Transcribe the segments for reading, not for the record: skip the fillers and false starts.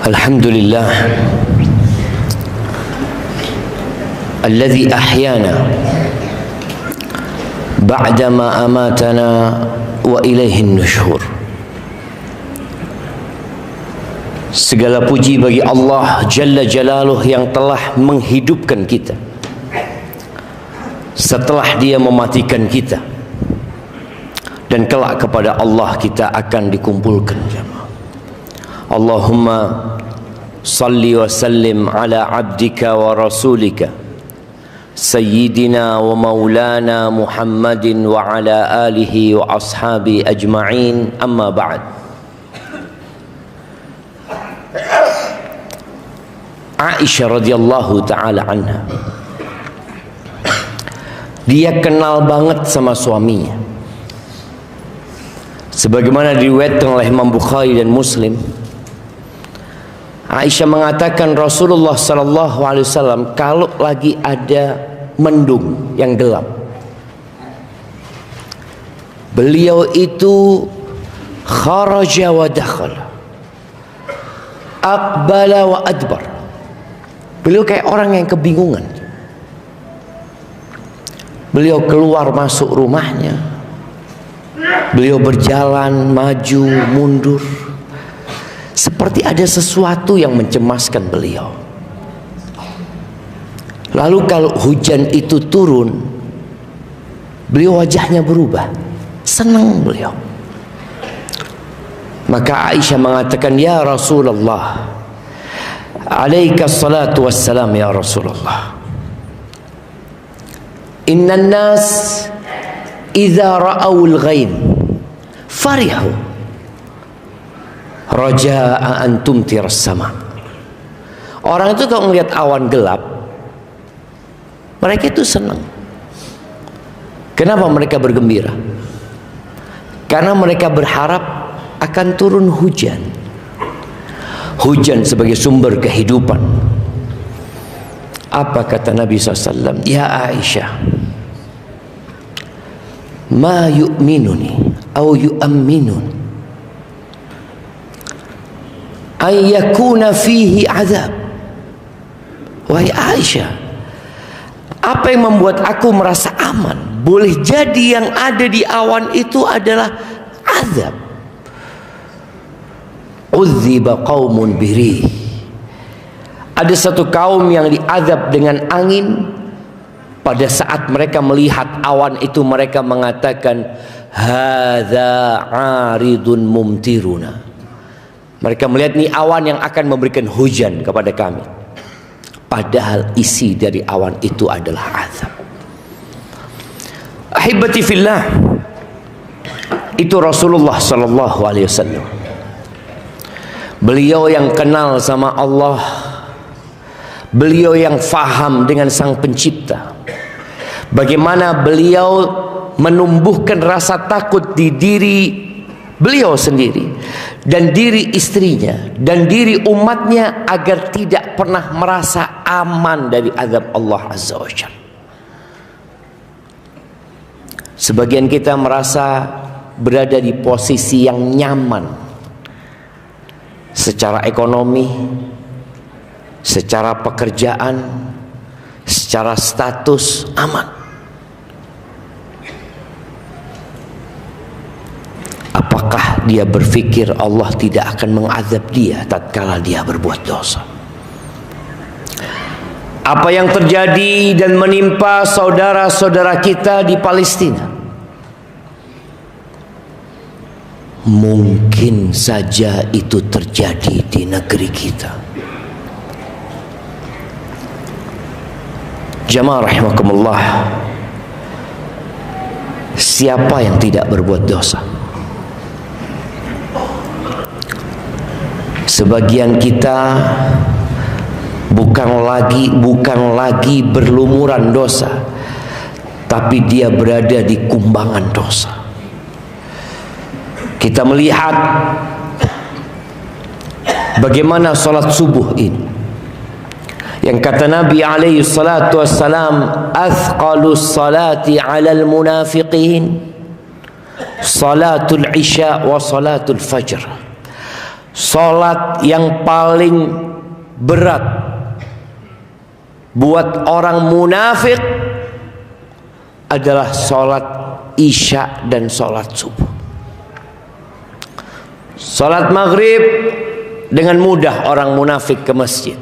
Alhamdulillah alladzi ahyana ba'dama amatana wa ilaihin nusyur. Segala puji bagi Allah Jalla Jalaluh yang telah menghidupkan kita setelah Dia mematikan kita, dan kelak kepada Allah kita akan dikumpulkan. Allahumma salli wa sallim ala abdika wa rasulika Sayyidina wa maulana Muhammadin wa ala alihi wa ashabi ajma'in, amma ba'd. Aisyah radhiyallahu ta'ala anha, dia kenal banget sama suaminya, sebagaimana diriwayatkan oleh Imam Bukhari dan Muslim. Aisyah mengatakan Rasulullah sallallahu alaihi wasallam kalau lagi ada mendung yang gelap, beliau itu kharaja wa dakhala, aqbala wa adbar. Beliau kayak orang yang kebingungan. Beliau keluar masuk rumahnya, beliau berjalan maju mundur, seperti ada sesuatu yang mencemaskan beliau. Lalu kalau hujan itu turun, beliau wajahnya berubah, senang beliau. Maka Aisyah mengatakan, ya Rasulullah, alaika salatu wassalam ya Rasulullah, innan nas idza ra'awul ghaim farihu raja'a an tumtiras sama. Orang itu kalau melihat awan gelap, mereka itu senang. Kenapa mereka bergembira? Karena mereka berharap akan turun hujan. Hujan sebagai sumber kehidupan. Apa kata Nabi SAW? Ya Aisyah, ma yu'minuni au yu'amminun ayyakuna fihi azab. Wahai Aisyah, apa yang membuat aku merasa aman? Boleh jadi yang ada di awan itu adalah azab. Udziba qaumun biri, ada satu kaum yang diazab dengan angin. Pada saat mereka melihat awan itu, mereka mengatakan hadza aridun mumtiruna. Mereka melihat ini awan yang akan memberikan hujan kepada kami, padahal isi dari awan itu adalah azab. Ahibati fillah, itu Rasulullah sallallahu alaihi wasallam. Beliau yang kenal sama Allah, beliau yang faham dengan Sang Pencipta. Bagaimana beliau menumbuhkan rasa takut di diri beliau sendiri dan diri istrinya dan diri umatnya agar tidak pernah merasa aman dari azab Allah Azza wa Jalla. Sebagian kita merasa berada di posisi yang nyaman secara ekonomi, secara pekerjaan, secara status, aman. Apakah dia berpikir Allah tidak akan mengazab dia tatkala dia berbuat dosa? Apa yang terjadi dan menimpa saudara-saudara kita di Palestina, mungkin saja itu terjadi di negeri kita. Jamaah rahimakumullah, siapa yang tidak berbuat dosa? Sebagian kita bukan lagi berlumuran dosa, tapi dia berada di kumbangan dosa. Kita melihat bagaimana salat subuh ini, yang kata Nabi alaihi salatu wassalam, athqalus salati alal munafiqin salatul isya wa salatul fajr. Salat yang paling berat buat orang munafik adalah salat isya dan salat subuh. Salat maghrib dengan mudah orang munafik ke masjid.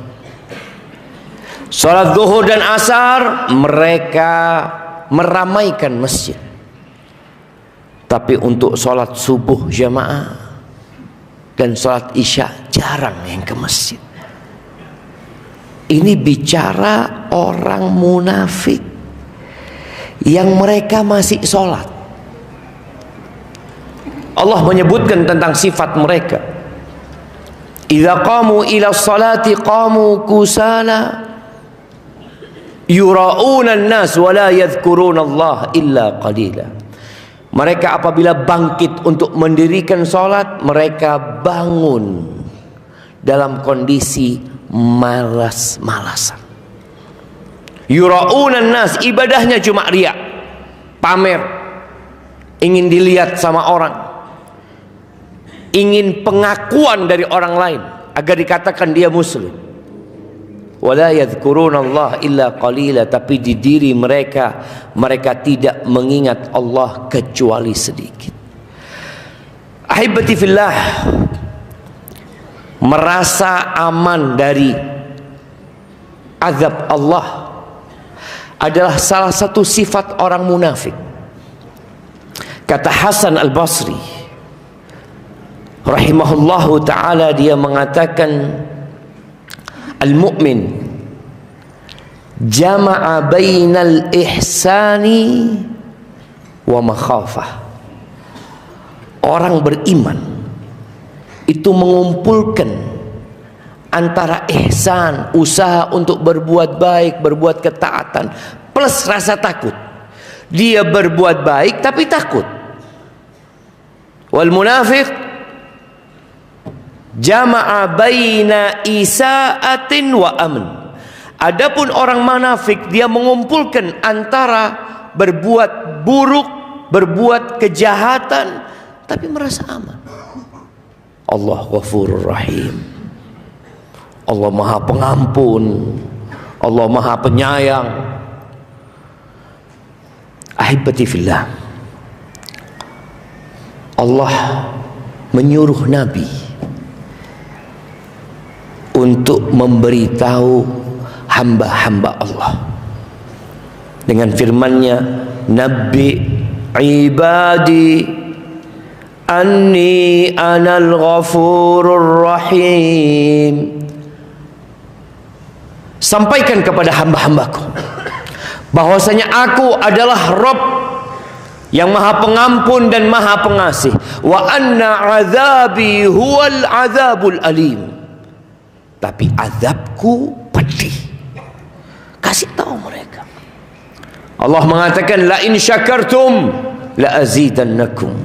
Salat zuhur dan asar mereka meramaikan masjid. Tapi untuk salat subuh jamaah dan salat isya jarang yang ke masjid. Ini bicara orang munafik yang mereka masih salat. Allah menyebutkan tentang sifat mereka. Idza qamu ila sholati qamu kusala yura'una an-nas wa la yadhkuruna Allah illa qalila. Mereka apabila bangkit untuk mendirikan salat, mereka bangun dalam kondisi malas-malasan. Yura'una an-nas, ibadahnya cuma riya, pamer, ingin dilihat sama orang, ingin pengakuan dari orang lain agar dikatakan dia muslim. Wala yadhkuruna Allah illa qalila, tapi di diri mereka tidak mengingat Allah kecuali sedikit. Ahibati fillah, merasa aman dari azab Allah adalah salah satu sifat orang munafik. Kata Hasan Al-Basri rahimahullahu ta'ala, dia mengatakan, al-mu'min jama'a bainal ihsani wa makhafah. Orang beriman itu mengumpulkan antara ihsan, usaha untuk berbuat baik, berbuat ketaatan, plus rasa takut. Dia berbuat baik tapi takut. Wal munafiq jama'a baina isa'atin wa amn. Adapun orang munafik, dia mengumpulkan antara berbuat buruk, berbuat kejahatan, tapi merasa aman. Allah Ghafurur Rahim. Allah Maha Pengampun. Allah Maha Penyayang. Ahibati fillah, Allah menyuruh Nabi untuk memberitahu hamba-hamba Allah dengan firman-Nya, Nabi ibadi anni anal ghafurur rahim. Sampaikan kepada hamba-hambaku bahwasanya aku adalah Rabb yang Maha Pengampun dan Maha Pengasih. Wa anna azabi huwal azabul alim. Tapi azabku pedih. Kasih tahu mereka. Allah mengatakan, la in syakartum la azidannakum.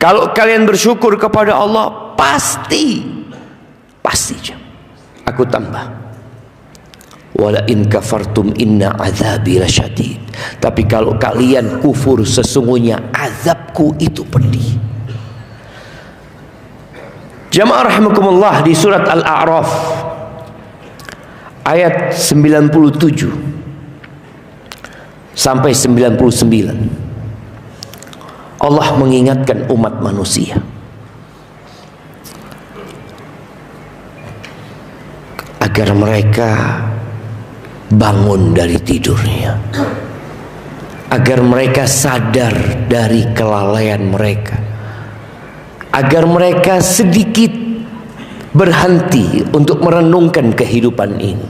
Kalau kalian bersyukur kepada Allah, pasti aku tambah. Wala in kafartum inna azabi lasyadid. Tapi kalau kalian kufur, sesungguhnya azabku itu pedih. Jamaah rahimakumullah, di surat Al-A'raf ayat 97 sampai 99, Allah mengingatkan umat manusia agar mereka bangun dari tidurnya, agar mereka sadar dari kelalaian mereka, agar mereka sedikit berhenti untuk merenungkan kehidupan ini.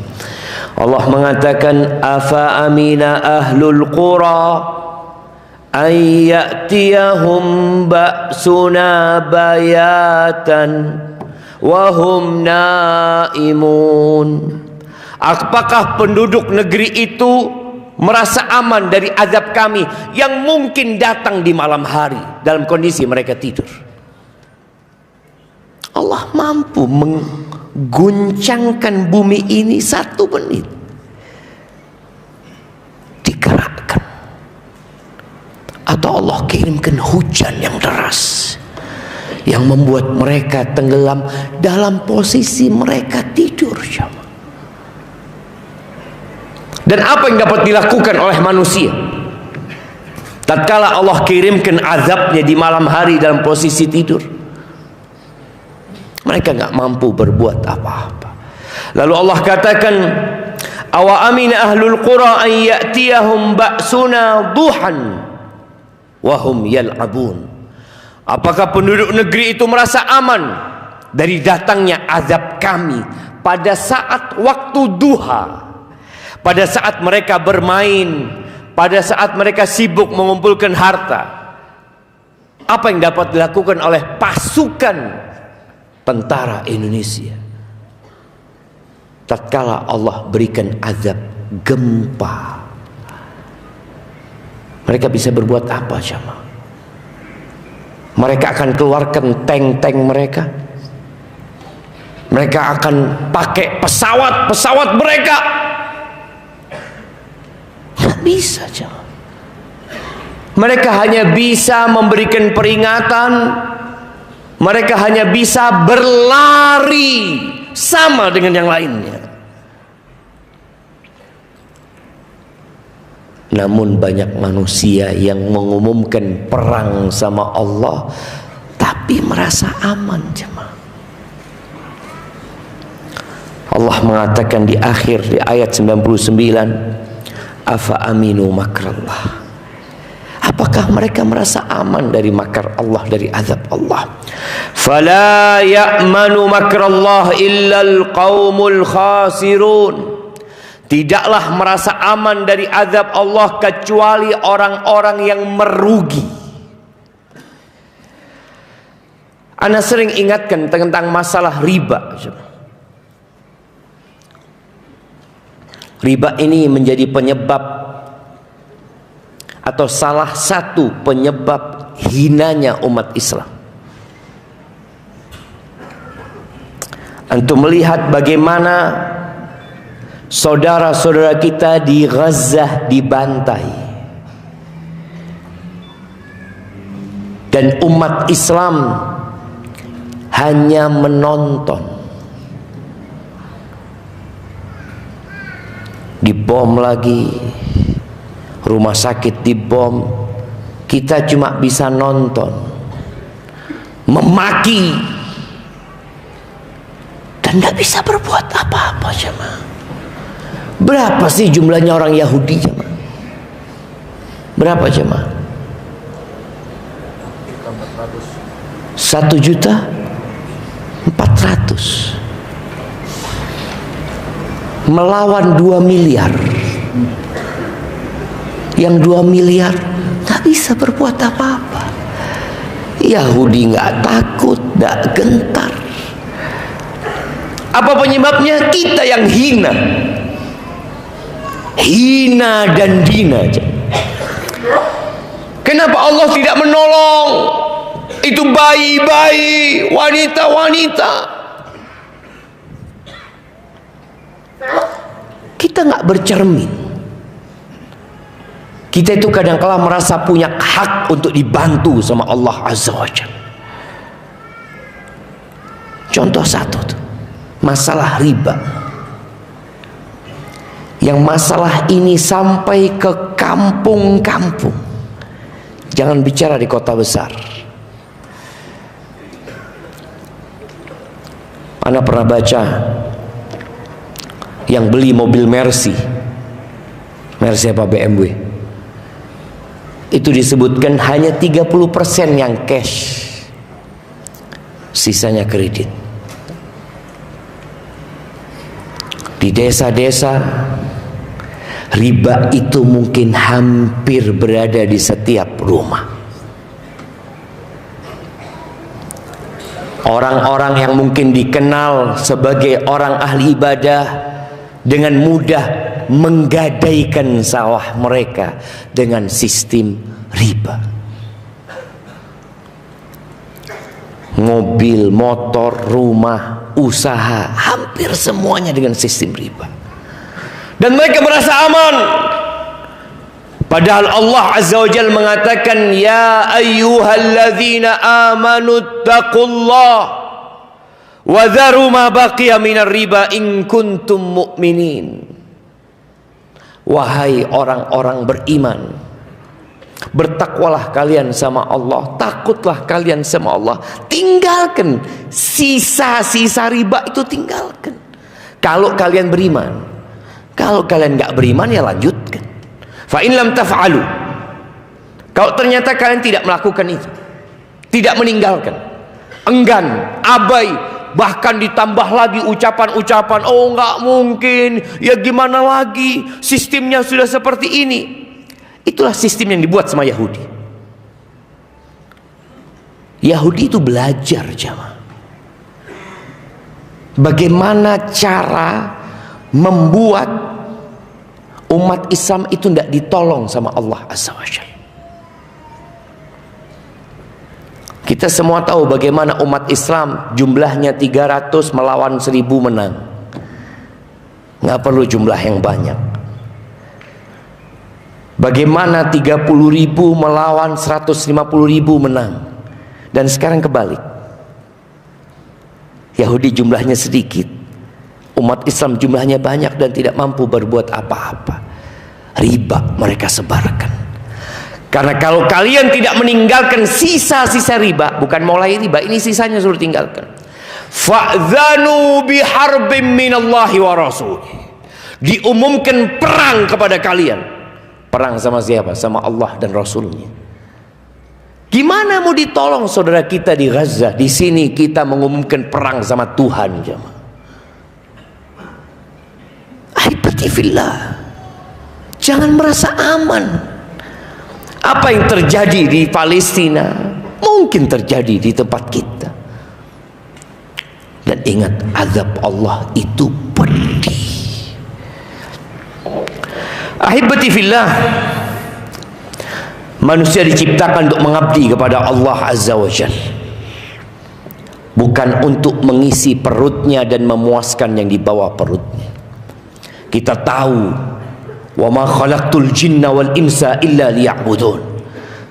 Allah mengatakan, afa amina ahlul qura ay ya'tiyahum ba'suna bayatan wa hum naimun. Apakah penduduk negeri itu merasa aman dari azab kami yang mungkin datang di malam hari dalam kondisi mereka tidur? Allah mampu mengguncangkan bumi ini 1 menit, digerakkan, atau Allah kirimkan hujan yang deras yang membuat mereka tenggelam dalam posisi mereka tidur. Dan apa yang dapat dilakukan oleh manusia tatkala Allah kirimkan azabnya di malam hari dalam posisi tidur? Mereka nggak mampu berbuat apa-apa. Lalu Allah katakan, awa amina ahlul qura an ya'tiyahum ba'suna duhan wa hum yal'abun. Apakah penduduk negeri itu merasa aman dari datangnya azab kami pada saat waktu duha, pada saat mereka bermain, pada saat mereka sibuk mengumpulkan harta? Apa yang dapat dilakukan oleh pasukan tentara Indonesia tatkala Allah berikan azab gempa? Mereka bisa berbuat apa, jemaah? Mereka akan keluarkan tank-tank mereka. Mereka akan pakai pesawat mereka. Nggak bisa, jemaah. Mereka hanya bisa memberikan peringatan. Mereka hanya bisa berlari sama dengan yang lainnya. Namun banyak manusia yang mengumumkan perang sama Allah tapi merasa aman, jemaah. Allah mengatakan di akhir di ayat 99, afa aminu makrallah. Apakah mereka merasa aman dari makar Allah, dari azab Allah? Fala ya'manu makrallah illal qaumul khasirun. Tidaklah merasa aman dari azab Allah kecuali orang-orang yang merugi. Ana sering ingatkan tentang masalah riba. Riba ini menjadi penyebab atau salah satu penyebab hinanya umat Islam. Antum melihat bagaimana saudara-saudara kita di Gaza dibantai, dan umat Islam hanya menonton. Dibom lagi, rumah sakit dibom, kita cuma bisa nonton, memaki, dan tidak bisa berbuat apa-apa, jemaah. Berapa sih jumlahnya orang Yahudi, jemaah? Berapa, jemaah? 1.400.000 melawan 2 miliar. Yang 2 miliar tak bisa berbuat apa-apa. Yahudi nggak takut, nggak gentar. Apa penyebabnya? Kita yang hina dan dina. Kenapa Allah tidak menolong itu bayi-bayi, wanita-wanita? Kita nggak bercermin. Kita itu kadang-kala merasa punya hak untuk dibantu sama Allah Azza wa Jalla. Contoh satu tuh, masalah riba. Yang masalah ini sampai ke kampung-kampung. Jangan bicara di kota besar. Ana pernah baca yang beli mobil Mercy apa BMW, itu disebutkan hanya 30% yang cash, sisanya kredit. Di desa-desa riba itu mungkin hampir berada di setiap rumah. Orang-orang yang mungkin dikenal sebagai orang ahli ibadah dengan mudah menggadaikan sawah mereka dengan sistem riba. Mobil, motor, rumah, usaha, hampir semuanya dengan sistem riba. Dan mereka merasa aman. Padahal Allah Azza wa Jalla mengatakan, ya ayyuhalladzina amanu taqullah wa dharu ma baqiya minar riba in kuntum mu'minin. Wahai orang-orang beriman, bertakwalah kalian sama Allah, takutlah kalian sama Allah, tinggalkan sisa-sisa riba itu, tinggalkan kalau kalian beriman. Kalau kalian nggak beriman, ya lanjutkan. Fa in lam taf'alu, kalau ternyata kalian tidak melakukan itu, tidak meninggalkan, enggan, abai, bahkan ditambah lagi ucapan-ucapan, oh nggak mungkin, ya gimana lagi, sistemnya sudah seperti ini. Itulah sistem yang dibuat sama Yahudi. Yahudi itu belajar, jamaah, bagaimana cara membuat umat Islam itu tidak ditolong sama Allah Azza wa Jalla. Kita semua tahu bagaimana umat Islam jumlahnya 300 melawan 1000 menang. Nggak perlu jumlah yang banyak. Bagaimana 30.000 melawan 150.000 menang. Dan sekarang kebalik. Yahudi jumlahnya sedikit, umat Islam jumlahnya banyak dan tidak mampu berbuat apa-apa. Riba mereka sebarkan. Karena kalau kalian tidak meninggalkan sisa-sisa riba, bukan mulai riba, ini sisanya suruh tinggalkan. Fa'dzanu biharbim minallahi wa rasulih. Diumumkan perang kepada kalian. Perang sama siapa? Sama Allah dan Rasulnya. Gimana mau ditolong saudara kita di Gaza? Di sini kita mengumumkan perang sama Tuhan, jemaah. Ahibati fillah, jangan merasa aman. Apa yang terjadi di Palestina mungkin terjadi di tempat kita. Dan ingat, azab Allah itu pedih. Ahibati fillah, manusia diciptakan untuk mengabdi kepada Allah Azza wa Jalla, bukan untuk mengisi perutnya dan memuaskan yang di bawah perutnya. Kita tahu, wa ma khalaqtul jinna wal insa illa liya'budun.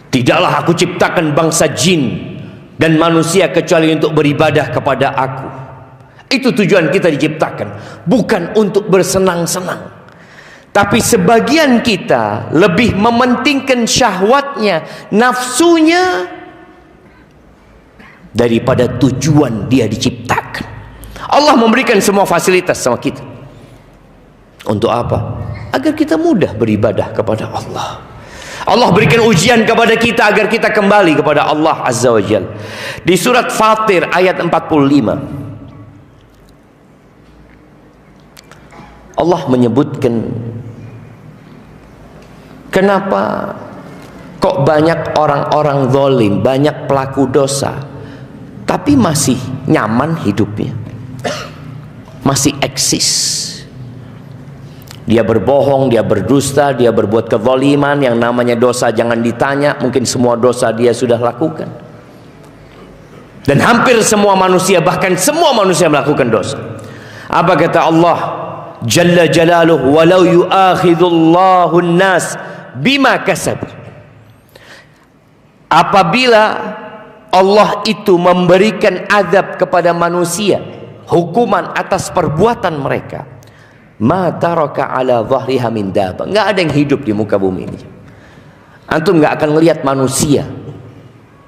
Tidaklah aku ciptakan bangsa jin dan manusia kecuali untuk beribadah kepada aku. Itu tujuan kita diciptakan, bukan untuk bersenang-senang. Tapi sebagian kita lebih mementingkan syahwatnya, nafsunya, daripada tujuan dia diciptakan. Allah memberikan semua fasilitas sama kita. Untuk apa? Agar kita mudah beribadah kepada Allah. Allah berikan ujian kepada kita agar kita kembali kepada Allah Azza wa Jalla. Di surat Fatir ayat 45, Allah menyebutkan, kenapa kok banyak orang-orang zalim, banyak pelaku dosa, tapi masih nyaman hidupnya, masih eksis. Dia berbohong, dia berdusta, dia berbuat kezaliman. Yang namanya dosa jangan ditanya, mungkin semua dosa dia sudah lakukan. Dan hampir semua manusia, bahkan semua manusia melakukan dosa. Apa kata Allah Jalla Jalaluhu, walau yu'akhidullahu an-nas bima kasab. Apabila Allah itu memberikan azab kepada manusia, hukuman atas perbuatan mereka, ma taraka ala dhahriha min dabah, nggak ada yang hidup di muka bumi ini. Antum nggak akan melihat manusia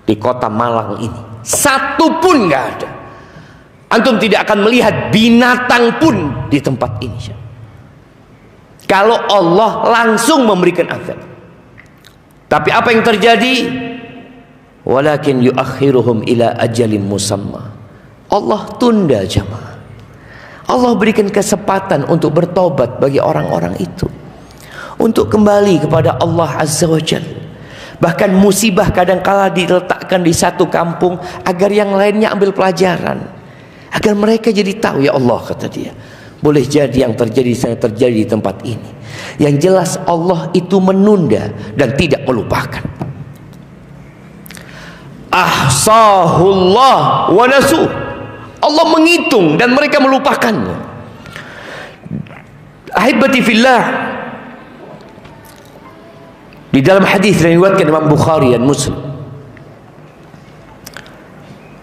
di kota Malang ini, satu pun nggak ada. Antum tidak akan melihat binatang pun di tempat ini. Kalau Allah langsung memberikan azab. Tapi apa yang terjadi? Walakin yuakhiruhum ila ajalin musamma. Allah tunda, jemaah. Allah berikan kesempatan untuk bertobat bagi orang-orang itu, untuk kembali kepada Allah Azza wa Jalla. Bahkan musibah kadangkala diletakkan di satu kampung agar yang lainnya ambil pelajaran, agar mereka jadi tahu, ya Allah, kata dia, boleh jadi yang terjadi saya terjadi di tempat ini. Yang jelas Allah itu menunda dan tidak melupakan. Ahsahullah wa nasuh. Allah menghitung dan mereka melupakannya. Ahibati fillah, Di dalam hadis yang diriwayatkan Imam Bukhari dan Muslim,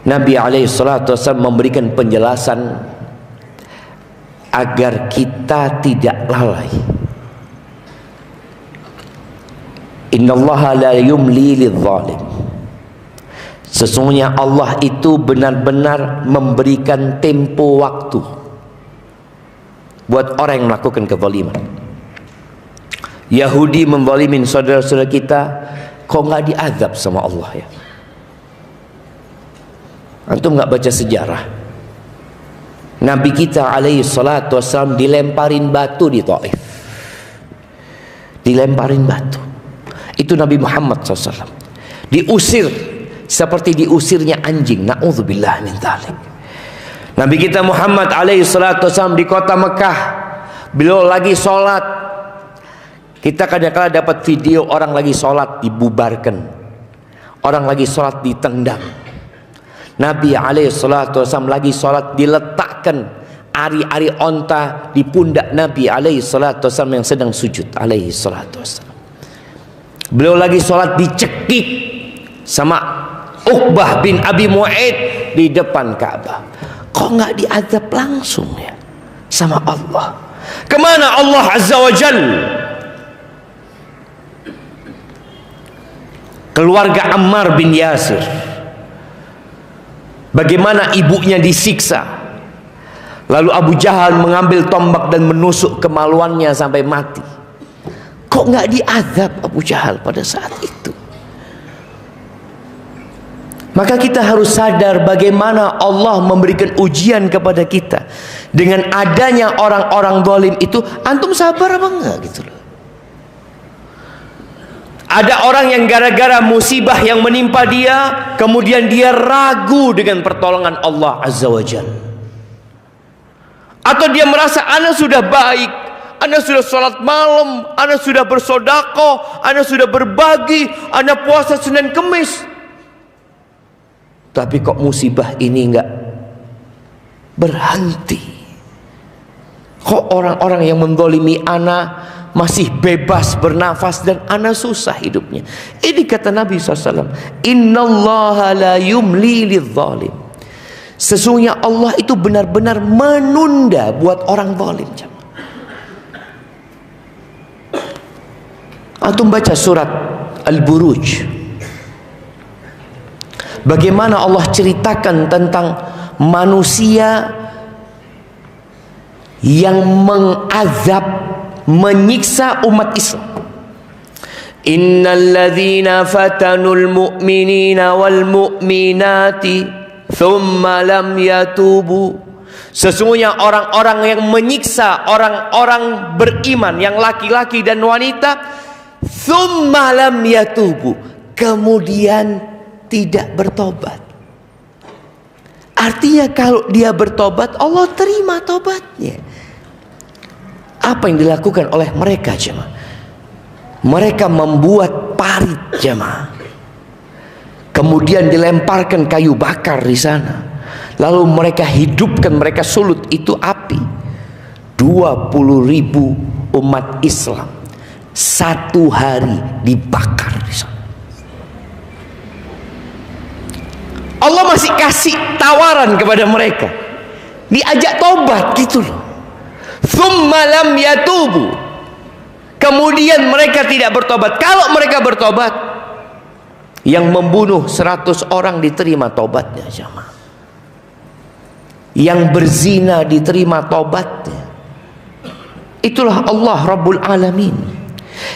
Nabi SAW memberikan penjelasan agar kita tidak lalai. Innallaha la yumli lidh-dhalim. Sesungguhnya Allah itu benar-benar memberikan tempo waktu buat orang yang melakukan kezaliman. Yahudi menzalimin saudara-saudara kita, kok nggak diazab sama Allah ya? Antum nggak baca sejarah? Nabi kita alaihi salatu wassalam dilemparin batu di Taif. Dilemparin batu. Itu Nabi Muhammad SAW. Diusir seperti diusirnya anjing. Na'udzubillah min dzalik. Nabi kita Muhammad alaihi salatu wassalam di kota Mekah, beliau lagi sholat. Kita kadang-kadang dapat video orang lagi sholat dibubarkan, orang lagi sholat ditendang. Nabi alaihissalatu wassalam lagi sholat diletakkan ari-ari onta di pundak Nabi alaihissalatu wassalam yang sedang sujud alaihissalatu wassalam. Beliau lagi sholat dicekik sama Uqbah bin Abi Mu'aid di depan Ka'bah. Kok nggak diazab langsung ya sama Allah? Kemana Allah Azza wa Jal? Keluarga Ammar bin Yasir, bagaimana ibunya disiksa, lalu Abu Jahal mengambil tombak dan menusuk kemaluannya sampai mati. Kok nggak diazab Abu Jahal pada saat itu? Maka kita harus sadar bagaimana Allah memberikan ujian kepada kita. Dengan adanya orang-orang zalim itu, antum sabar apa enggak gitu loh. Ada orang yang gara-gara musibah yang menimpa dia, kemudian dia ragu dengan pertolongan Allah Azza wa Jalla. Atau dia merasa ana sudah baik, ana sudah sholat malam, ana sudah bersedekah, ana sudah berbagi, ana puasa Senin Kemis. Tapi kok musibah ini enggak berhenti? Kok orang-orang yang menzalimi ana masih bebas bernafas dan ana susah hidupnya? Ini kata Nabi SAW, innallaha la yumli lidh-dhalim. Sesungguhnya Allah itu benar-benar menunda buat orang zalim. Antum baca surat Al-Buruj, bagaimana Allah ceritakan tentang manusia yang mengazab, menyiksa umat Islam. Innal ladzina fatanul mu'minina wal mu'minati thumma lam yatubu. Sesungguhnya orang-orang yang menyiksa orang-orang beriman yang laki-laki dan wanita, thumma lam yatubu, kemudian tidak bertobat. Artinya kalau dia bertobat, Allah terima tobatnya. Apa yang dilakukan oleh mereka jemaah? Mereka membuat parit jemaah, kemudian dilemparkan kayu bakar di sana, lalu mereka hidupkan, mereka sulut itu api. 20.000 umat Islam satu hari dibakar di sana. Allah masih kasih tawaran kepada mereka, diajak tobat gitu loh. Thumma lam yatubu, kemudian mereka tidak bertobat. Kalau mereka bertobat, yang membunuh 100 orang diterima tobatnya jemaah. Yang berzina diterima tobatnya. Itulah Allah Rabbul Alamin.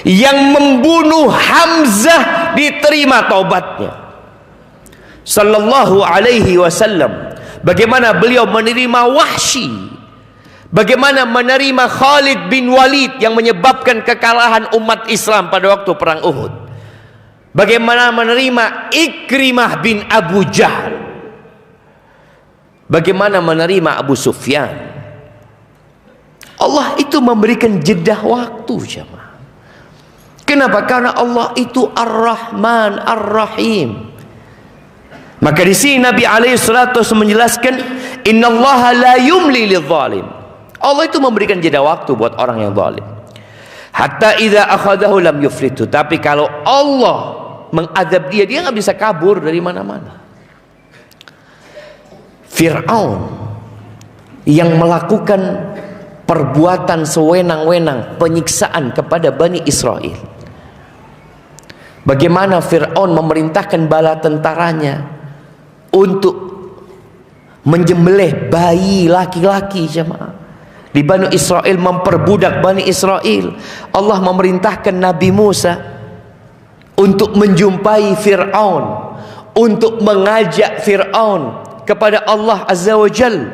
Yang membunuh Hamzah diterima tobatnya. Sallallahu alaihi wasallam, bagaimana beliau menerima Wahsy, bagaimana menerima Khalid bin Walid yang menyebabkan kekalahan umat Islam pada waktu perang Uhud, bagaimana menerima Ikrimah bin Abu Jahal, bagaimana menerima Abu Sufyan. Allah itu memberikan jeda waktu jemaah. Kenapa? Karena Allah itu Ar-Rahman Ar-Rahim. Maka di sini Nabi alaihi salatu wasallam menjelaskan, innallaha la yumli lidh-dhalim. Allah itu memberikan jeda waktu buat orang yang zalim. Hatta idza akhadahu lam yuflitu. Tapi kalau Allah mengadab dia, dia nggak bisa kabur dari mana-mana. Fir'aun yang melakukan perbuatan sewenang-wenang, penyiksaan kepada Bani Israel. Bagaimana Fir'aun memerintahkan bala tentaranya untuk menjembelih bayi laki-laki, jemaah. Di Bani Israel, memperbudak Bani Israel. Allah memerintahkan Nabi Musa untuk menjumpai Fir'aun, untuk mengajak Fir'aun kepada Allah Azza wa Jal.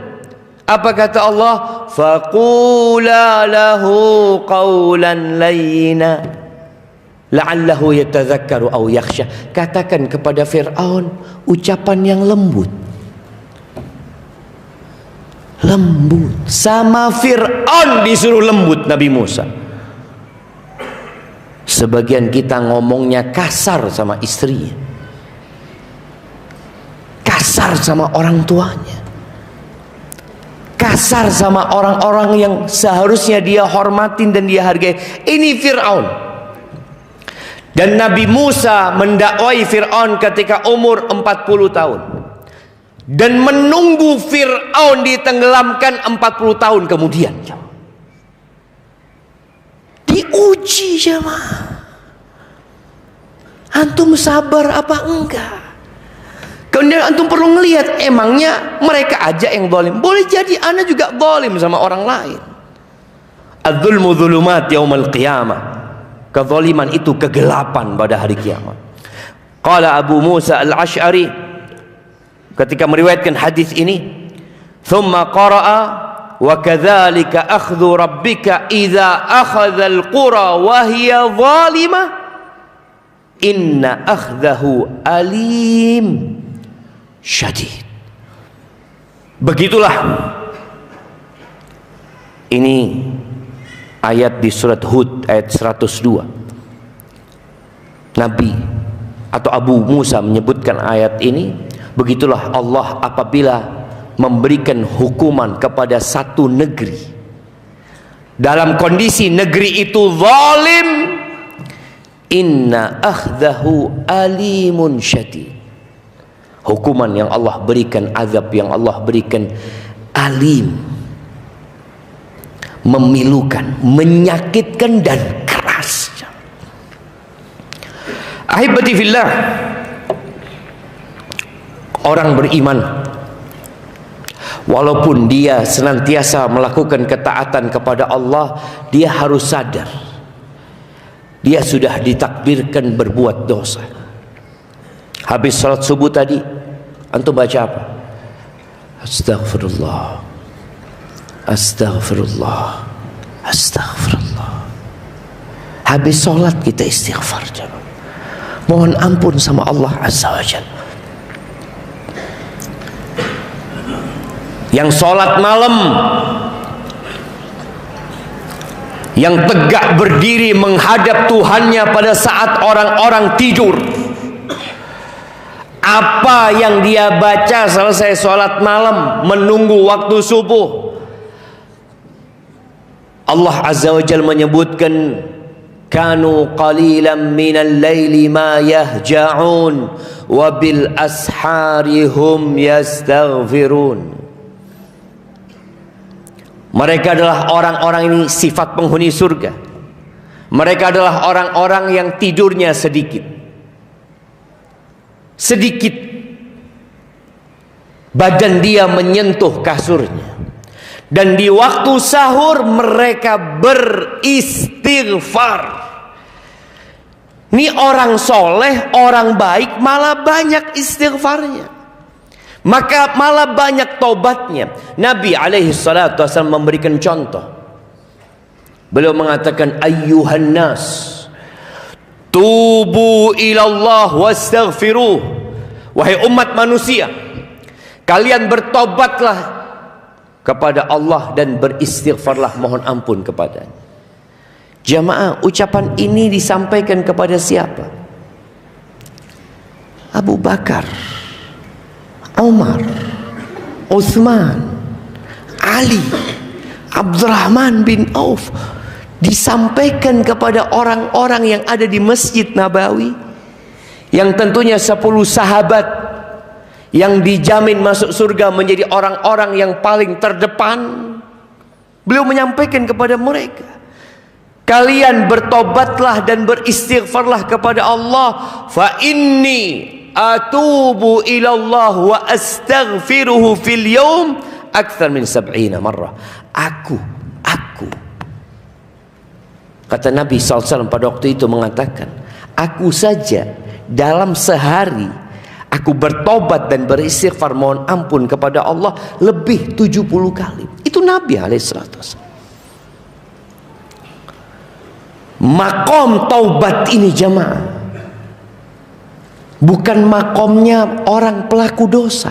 Apa kata Allah? Faqula lahu qawlan layyina la'allahu yatadzakkaru aw yakhsha. Katakan kepada Fir'aun ucapan yang lembut. Lembut. Sama Fir'aun disuruh lembut Nabi Musa. Sebagian kita ngomongnya kasar sama istrinya, kasar sama orang tuanya, kasar sama orang-orang yang seharusnya dia hormatin dan dia hargai. Ini Fir'aun. Dan Nabi Musa mendakwai Fir'aun ketika umur 40 tahun. Dan menunggu Fir'aun ditenggelamkan 40 tahun kemudian. Diuji, jemaah. Antum sabar apa enggak? Kemudian antum perlu ngelihat, emangnya mereka aja yang zalim? Boleh jadi anda juga zalim sama orang lain. Adz-dzulmu dzulumat yaumal qiyamah. Kezaliman itu kegelapan pada hari kiamat. Qala Abu Musa al-Asy'ari ketika meriwayatkan hadis ini, thumma qara'a wa kadzalika akhdhu rabbika idza akhadhal qura wa hiya zalimah inna akhdahu alim syadid. Begitulah ini ayat di surat Hud ayat 102. Nabi atau Abu Musa menyebutkan ayat ini. Begitulah Allah apabila memberikan hukuman kepada satu negeri dalam kondisi negeri itu zalim, inna akhdahu alimun syadid. Hukuman yang Allah berikan, azab yang Allah berikan alim, memilukan, menyakitkan dan keras. Ahibati fillah, orang beriman walaupun dia senantiasa melakukan ketaatan kepada Allah, dia harus sadar dia sudah ditakdirkan berbuat dosa. Habis salat subuh tadi antum baca apa? Astaghfirullah, astaghfirullah, astaghfirullah. Habis salat kita istighfar, mohon ampun sama Allah Azza wa Jalla. Yang sholat malam, yang tegak berdiri menghadap Tuhannya pada saat orang-orang tidur, apa yang dia baca selesai sholat malam menunggu waktu subuh? Allah Azza wa Jalla menyebutkan, kanu qalilan minal laili ma yahja'un wa bil ashari hum yastaghfirun. Mereka adalah orang-orang ini sifat penghuni surga. Mereka adalah orang-orang yang tidurnya sedikit. Sedikit badan dia menyentuh kasurnya. Dan di waktu sahur mereka beristighfar. Ini orang soleh, orang baik malah banyak istighfarnya, maka malah banyak tobatnya. Nabi alaihi salatu wasallam memberikan contoh. Beliau mengatakan, ayyuhan nas tubu ilallah wastaghfiruh. Wahai umat manusia, kalian bertobatlah kepada Allah dan beristighfarlah, mohon ampun kepadanya. Jamaah, ucapan ini disampaikan kepada siapa? Abu Bakar, Umar, Utsman, Ali, Abdurrahman bin Auf, disampaikan kepada orang-orang yang ada di Masjid Nabawi, yang tentunya 10 sahabat yang dijamin masuk surga menjadi orang-orang yang paling terdepan. Beliau menyampaikan kepada mereka, kalian bertobatlah dan beristighfarlah kepada Allah, fa inni atubu ilallah wa astaghfiruhu fil yawm akthar min 70 marrah. Aku kata Nabi SAW pada waktu itu mengatakan, aku saja dalam sehari aku bertobat dan beristighfar mohon ampun kepada Allah lebih 70 kali. Itu Nabi alaihissalam. Makom taubat ini jamaah bukan makomnya orang pelaku dosa.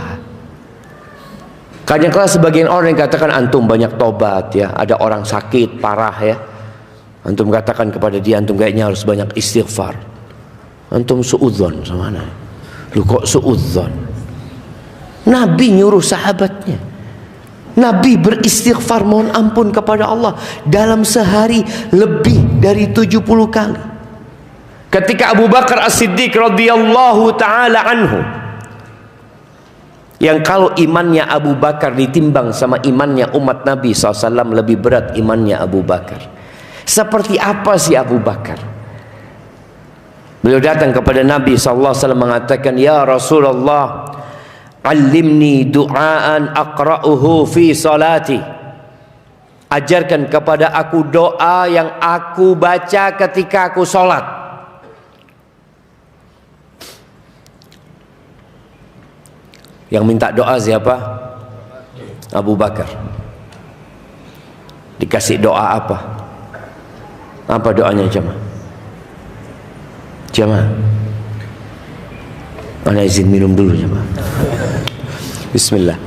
Kadang-kadang sebagian orang yang katakan antum banyak tobat ya, ada orang sakit parah ya, antum katakan kepada dia, antum kayaknya harus banyak istighfar. Antum suudzon sama mana? Lu kok suudzon? Nabi nyuruh sahabatnya, Nabi beristighfar mohon ampun kepada Allah dalam sehari lebih dari 70 kali. Ketika Abu Bakar As-Siddiq radhiyallahu taala anhu, yang kalau imannya Abu Bakar ditimbang sama imannya umat Nabi SAW lebih berat imannya Abu Bakar. Seperti apa sih Abu Bakar? Beliau datang kepada Nabi SAW mengatakan, ya Rasulullah, alimni du'aan aqra'uhu fi salati. Ajarkan kepada aku doa yang aku baca ketika aku sholat. Yang minta doa siapa? Abu Bakar. Dikasih doa apa? Apa doanya jemaah? Jemaah, ana izin minum dulu jemaah. Bismillah.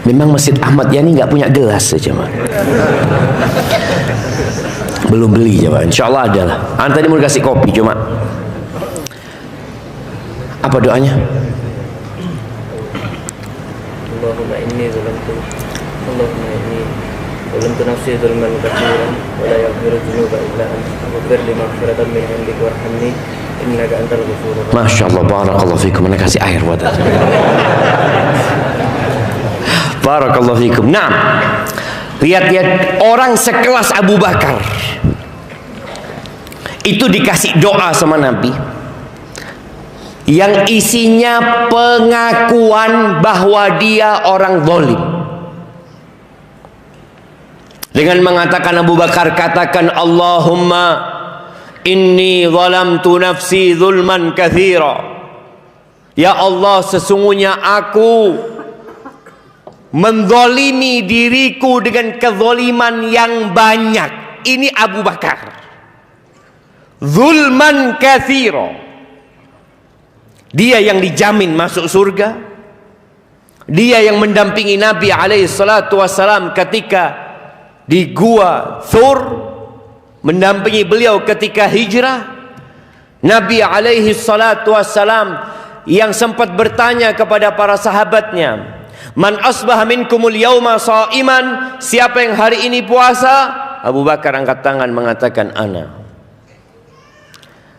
Memang Masjid Ahmad Yani nggak punya gelas jemaah. Belum beli jemaah. Insyaallah ada lah. Tadi mau kasih kopi cuma. Apa doanya? Allahumma inni zalamtu nafsi zulman katsiran wa la yaghfiru dzunuba illa anta faghfir li maghfiratan min 'indik warhamni innaka antal ghafurur rahim. Masyaallah, barakallahu fikum. Mana kasih air buat saya. Barakallahu fikum. Nah, lihat orang sekelas Abu Bakar itu dikasih doa sama Nabi yang isinya pengakuan bahwa dia orang zalim. Dengan mengatakan Abu Bakar, katakan Allahumma inni zalamtu nafsi zulman katsira. Ya Allah, sesungguhnya aku menzalimi diriku dengan kezaliman yang banyak. Ini Abu Bakar. Zulman katsira. Dia yang dijamin masuk surga. Dia yang mendampingi Nabi alaihi salatu wassalam ketika di gua Thur, mendampingi beliau ketika hijrah. Nabi alaihi salatu wassalam yang sempat bertanya kepada para sahabatnya, man asbaha minkumul yauma shaiman, siapa yang hari ini puasa? Abu Bakar angkat tangan mengatakan ana.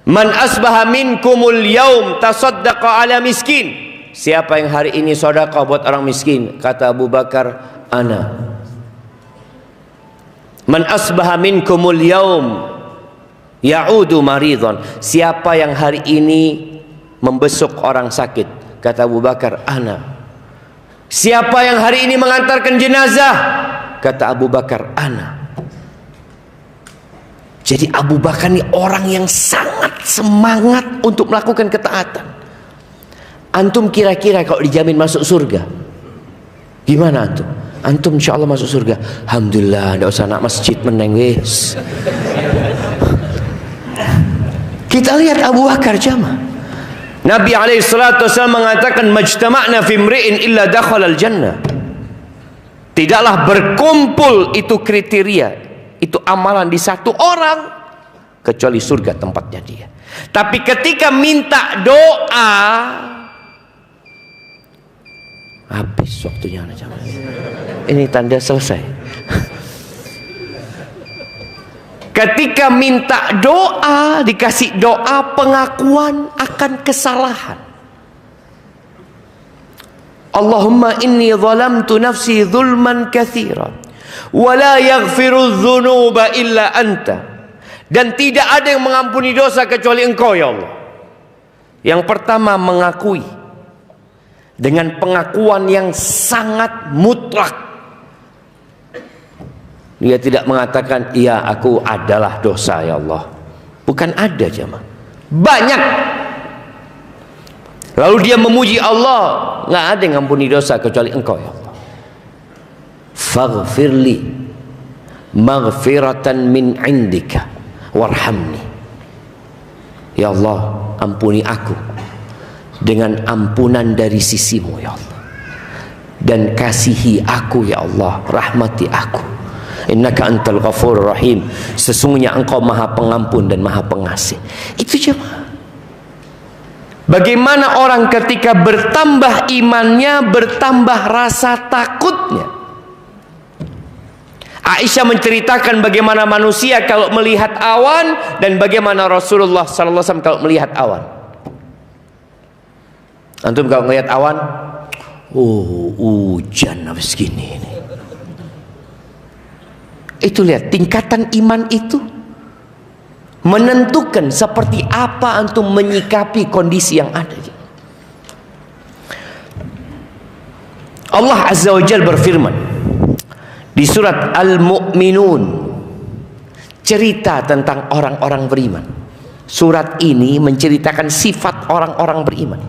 Man asbaha minkumul yaum tasaddaqa ala miskin, siapa yang hari ini sedekah buat orang miskin? Kata Abu Bakar, ana. Man asbaha minkumul yaum ya'udu maridhan, siapa yang hari ini membesuk orang sakit? Kata Abu Bakar, ana. Siapa yang hari ini mengantarkan jenazah? Kata Abu Bakar, ana. Jadi Abu Bakar ini orang yang sangat semangat untuk melakukan ketaatan. Antum kira-kira kalau dijamin masuk surga, gimana antum? Antum insya Allah masuk surga. Alhamdulillah, tidak usah nak masjid meneng wis. Kita lihat Abu Bakar jamaah. Nabi alaihissalam mengatakan, majtama'na fi imri'in illa dakhala al-jannah. Tidaklah berkumpul itu kriteria, itu amalan di satu orang kecuali surga tempatnya dia. Tapi ketika minta doa, habis waktunya. Ini tanda selesai. Ketika minta doa, dikasih doa pengakuan akan kesalahan. Allahumma inni zalamtu nafsi zulman katsiran wa la yaghfiru dzunuba illa anta. Dan tidak ada yang mengampuni dosa kecuali Engkau ya Allah. Yang pertama mengakui dengan pengakuan yang sangat mutlak. Dia tidak mengatakan, iya aku adalah dosa ya Allah. Bukan ada jemaah, banyak. Lalu dia memuji Allah, nggak ada yang ngampuni dosa kecuali Engkau ya Allah. Faghfirli maghfiratan min indika warhamni. Ya Allah, ampuni aku dengan ampunan dari sisimu ya Allah, dan kasihi aku ya Allah, rahmati aku. Innaka antal ghafurur rahim. Sesungguhnya Engkau Maha Pengampun dan Maha Pengasih. Itu jemaah. Bagaimana orang ketika bertambah imannya, bertambah rasa takutnya. Aisyah menceritakan bagaimana manusia kalau melihat awan dan bagaimana Rasulullah sallallahu alaihi wasallam kalau melihat awan. Antum kalau melihat awan, oh hujan habis gini ini. Itu lihat tingkatan iman itu menentukan seperti apa antum menyikapi kondisi yang ada. Allah Azza wa Jalla berfirman di surat Al-Mu'minun, cerita tentang orang-orang beriman. Surat ini menceritakan sifat orang-orang beriman.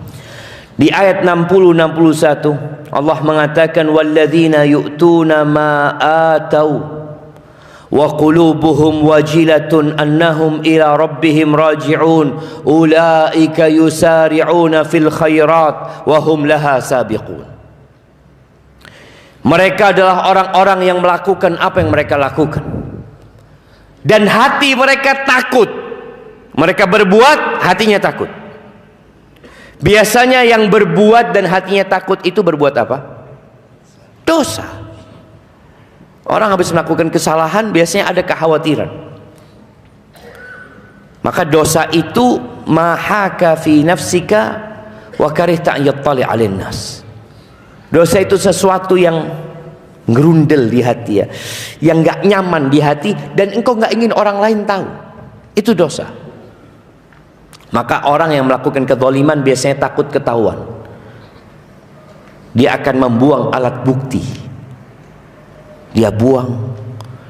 Di ayat 60-61 Allah mengatakan walladzina yu'tuna ma atau wa qulubuhum wajilatun annahum ila rabbihim raji'un ulaika yusari'una fil khairat wa hum laha sabiqun. Mereka adalah orang-orang yang melakukan apa yang mereka lakukan dan hati mereka takut. Mereka berbuat, hatinya takut. Biasanya yang berbuat dan hatinya takut itu berbuat apa? Dosa. Orang habis melakukan kesalahan biasanya ada kekhawatiran. Maka dosa itu mahaka fi nafsika wa karihta an yattali 'alan nas. Dosa itu sesuatu yang ngerundel di hati ya, yang enggak nyaman di hati dan engkau enggak ingin orang lain tahu. Itu dosa. Maka orang yang melakukan kezaliman biasanya takut ketahuan. Dia akan membuang alat bukti. Dia buang,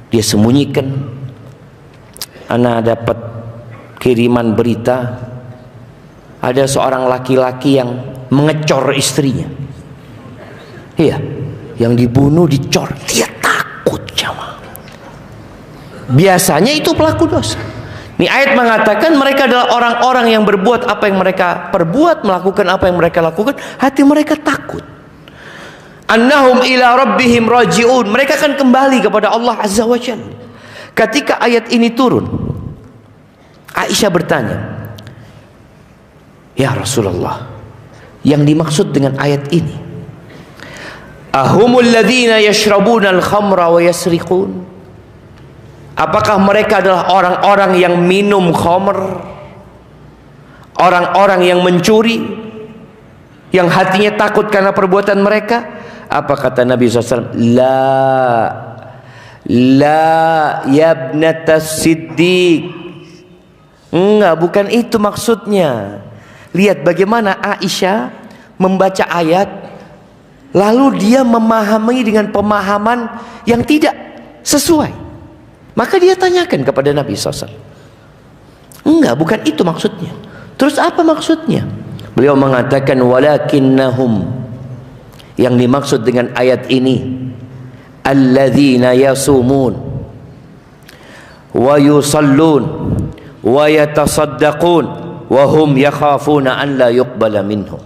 dia sembunyikan. Ana dapat kiriman berita ada seorang laki-laki yang mengecor istrinya. Iya, yang dibunuh dicor. Dia takut jamaah. Biasanya itu pelaku dosa. Ini ayat mengatakan mereka adalah orang-orang yang berbuat apa yang mereka perbuat, melakukan apa yang mereka lakukan, hati mereka takut. Annahum ila rabbihim raji'un. Mereka akan kembali kepada Allah Azza wa Jalla. Ketika ayat ini turun, Aisyah bertanya, ya Rasulullah, yang dimaksud dengan ayat ini, ahumul ladzina yashrabuna al-khamra wa yasriqun? Apakah mereka adalah orang-orang yang minum khamr, orang-orang yang mencuri, yang hatinya takut karena perbuatan mereka? Apa kata Nabi SAW? La yabnatas siddiq. Enggak, bukan itu maksudnya. Lihat bagaimana Aisyah membaca ayat, lalu dia memahami dengan pemahaman yang tidak sesuai. Maka dia tanyakan kepada Nabi SAW. Enggak, bukan itu maksudnya. Terus apa maksudnya? Beliau mengatakan walakinnahum, yang dimaksud dengan ayat ini alladzina yasumun wa yusallun wa yatasaddaqun wa hum yakhafuna an la yuqbala minhum.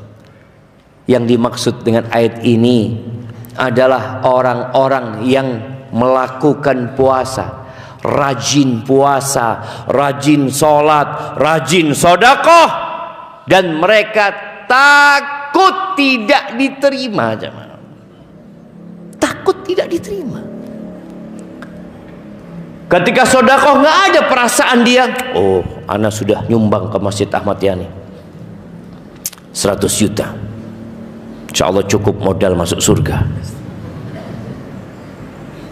Yang dimaksud dengan ayat ini adalah orang-orang yang melakukan puasa, rajin puasa, rajin sholat, rajin sedekah, dan mereka takut tidak diterima. Takut tidak diterima. Ketika sodakoh nggak ada perasaan dia, oh ana sudah nyumbang ke Masjid Ahmad Yani 100 juta, insya Allah cukup modal masuk surga.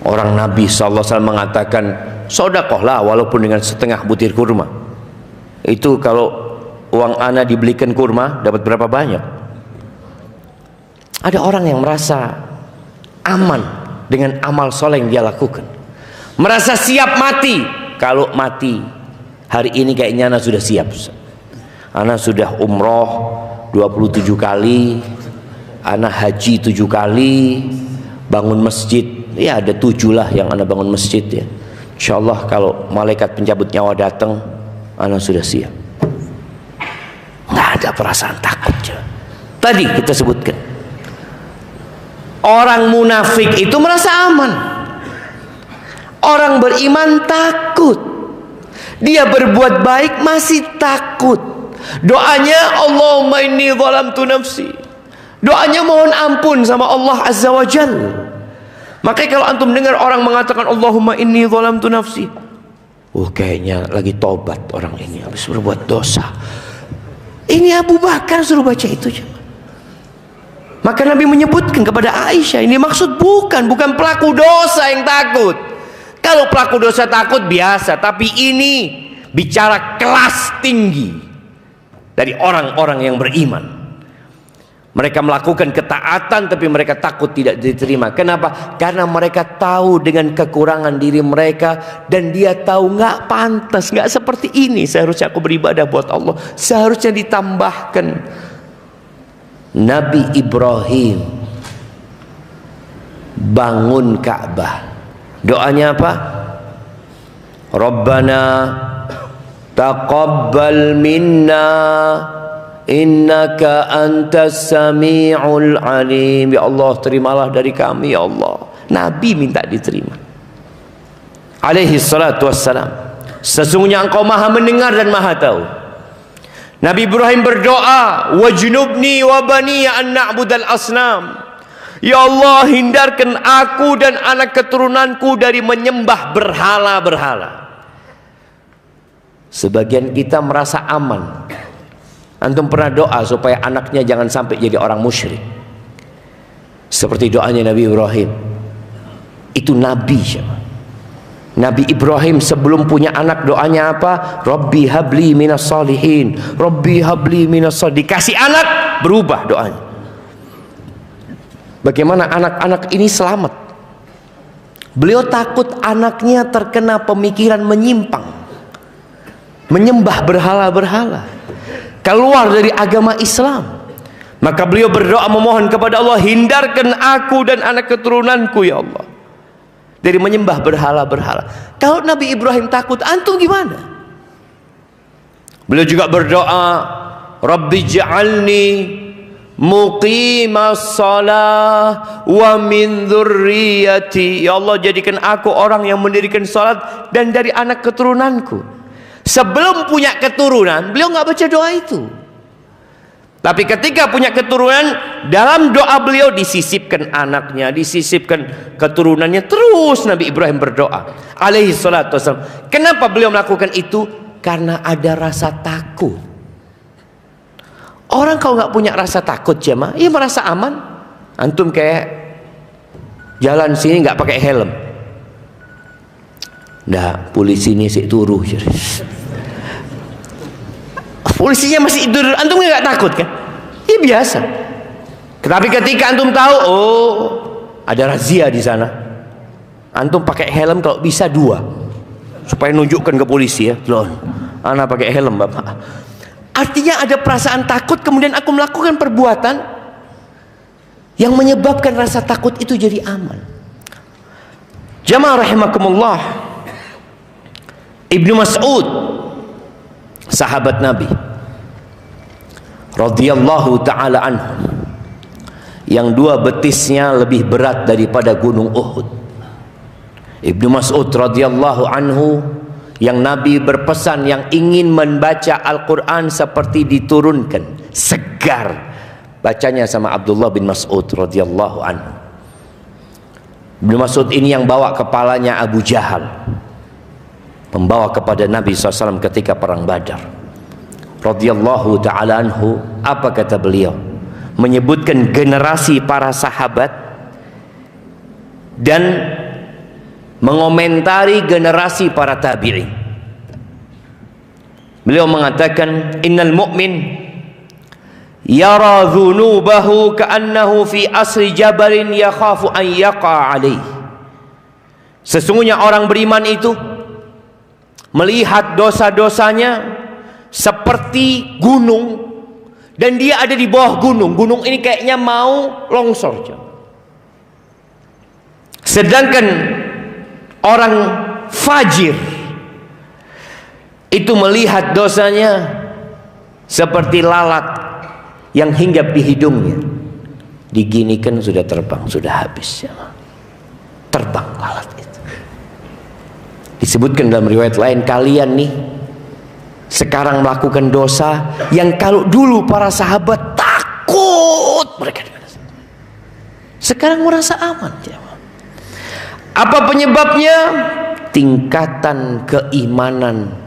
Orang Nabi SAW mengatakan sodakohlah walaupun dengan setengah butir kurma. Itu kalau uang ana dibelikan kurma dapat berapa banyak. Ada orang yang merasa aman dengan amal soleh yang dia lakukan, merasa siap mati. Kalau mati hari ini kayaknya ana sudah siap. Ana sudah umroh 27 kali, ana haji 7 kali, bangun masjid ya ada 7 lah yang ana bangun masjid ya. Insyaallah kalau malaikat pencabut nyawa datang, ana sudah siap. Nggak ada perasaan takut. Tadi kita sebutkan, orang munafik itu merasa aman. Orang beriman takut. Dia berbuat baik masih takut. Doanya Allahumma inni zalamtu nafsi. Doanya mohon ampun sama Allah Azza wa Jalla. Makanya kalau antum dengar orang mengatakan Allahumma inni zalamtu nafsi, oh kayaknya lagi tobat orang ini habis berbuat dosa. Ini Abu Bakar suruh baca itu. Maka Nabi menyebutkan kepada Aisyah, ini maksud bukan pelaku dosa yang takut. Kalau pelaku dosa takut biasa, tapi ini bicara kelas tinggi dari orang-orang yang beriman. Mereka melakukan ketaatan tapi mereka takut tidak diterima. Kenapa? Karena mereka tahu dengan kekurangan diri mereka, dan dia tahu nggak pantas, nggak seperti ini seharusnya aku beribadah buat Allah. Seharusnya ditambahkan. Nabi Ibrahim bangun Ka'bah, doanya apa? Rabbana taqabbal minna innaka antas sami'ul alim. Ya Allah, terimalah dari kami ya Allah. Nabi minta diterima alaihi salatu wassalam. Sesungguhnya engkau maha mendengar dan maha tahu. Nabi Ibrahim berdoa, wajnubni wa bani an na'budal asnam. Ya Allah, hindarkan aku dan anak keturunanku dari menyembah berhala-berhala. Sebagian kita merasa aman. Antum pernah doa supaya anaknya jangan sampai jadi orang musyrik, seperti doanya Nabi Ibrahim. Itu Nabi siapa? Nabi Ibrahim sebelum punya anak doanya apa? Rabbi habli minas salihin, Rabbi habli minas salihin. Dikasih anak berubah doanya. Bagaimana anak-anak ini selamat? Beliau takut anaknya terkena pemikiran menyimpang, menyembah berhala-berhala, keluar dari agama Islam. Maka beliau berdoa memohon kepada Allah, hindarkan aku dan anak keturunanku ya Allah dari menyembah berhala-berhala. Kalau Nabi Ibrahim takut, antum gimana? Beliau juga berdoa, Rabbi ja'alni muqimas salah wa min dzurriyyati. Ya Allah, jadikan aku orang yang mendirikan salat dan dari anak keturunanku. Sebelum punya keturunan, beliau nggak baca doa itu. Tapi ketika punya keturunan, dalam doa beliau disisipkan anaknya, disisipkan keturunannya. Terus Nabi Ibrahim berdoa alaihi salatu wassalam. Kenapa beliau melakukan itu? Karena ada rasa takut. Orang kalau nggak punya rasa takut jemaah, ia merasa aman. Antum kayak jalan sini nggak pakai helm, nah polisi ini sih turuh. Polisinya masih tidur, antum nggak takut kan? Iya biasa. Tapi ketika antum tahu, oh ada razia di sana, antum pakai helm kalau bisa 2, supaya nunjukkan ke polisi ya, loh, anak pakai helm bapak. Artinya ada perasaan takut, kemudian aku melakukan perbuatan yang menyebabkan rasa takut itu jadi aman. Jamaah rahimakumullah, Ibnu Mas'ud, sahabat Nabi radhiyallahu ta'ala anhu, yang 2 betisnya lebih berat daripada gunung Uhud. Ibnu Mas'ud radhiyallahu anhu, yang Nabi berpesan yang ingin membaca Al-Quran seperti diturunkan, segar bacanya sama Abdullah bin Mas'ud radhiyallahu anhu. Ibnu Mas'ud ini yang bawa kepalanya Abu Jahal. membawa kepada Nabi SAW ketika perang Badar radhiyallahu ta'ala anhu. Apa kata beliau? Menyebutkan generasi para sahabat dan mengomentari generasi para tabi'in. Beliau mengatakan, innal mu'min yara dhunubahu ka'annahu fi asri jabalin yakhafu an yaqa alaih. Sesungguhnya orang beriman itu melihat dosa-dosanya seperti gunung, dan dia ada di bawah gunung. Gunung ini kayaknya mau longsor. Sedangkan orang fajir itu melihat dosanya seperti lalat yang hinggap di hidungnya. Diginikan sudah terbang, sudah habis. Terbang lalat itu. Disebutkan dalam riwayat lain, kalian nih sekarang melakukan dosa yang kalau dulu para sahabat takut mereka, sekarang merasa aman. Apa penyebabnya? Tingkatan keimanan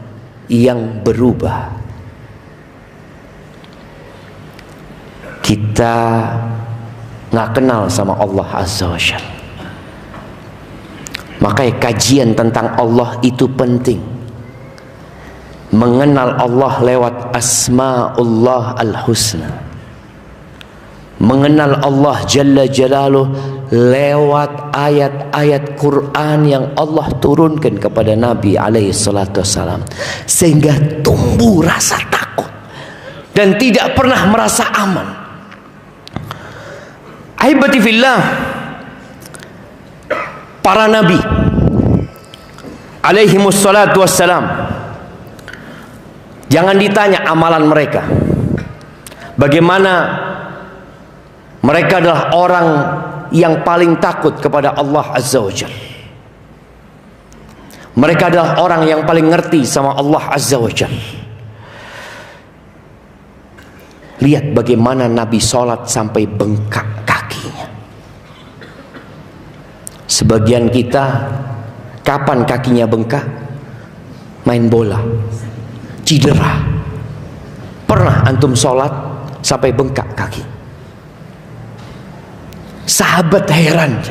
yang berubah. Kita nggak kenal sama Allah Azza wa Jalla. Makanya kajian tentang Allah itu penting. Mengenal Allah lewat asma'ullah al-husna. Mengenal Allah Jalla Jalaluh lewat ayat-ayat Quran yang Allah turunkan kepada Nabi alaihi salatu wassalam, sehingga tumbuh rasa takut dan tidak pernah merasa aman. Ahibati fillah, para nabi alaihimus salatu wassalam, jangan ditanya amalan mereka. Bagaimana mereka adalah orang yang paling takut kepada Allah Azza wa Jalla. Mereka adalah orang yang paling ngerti sama Allah Azza wa Jalla. Lihat bagaimana Nabi sholat sampai bengkak kakinya. Sebagian kita, kapan kakinya bengkak? Main bola, cedera. Pernah antum sholat sampai bengkak kaki? Sahabat heran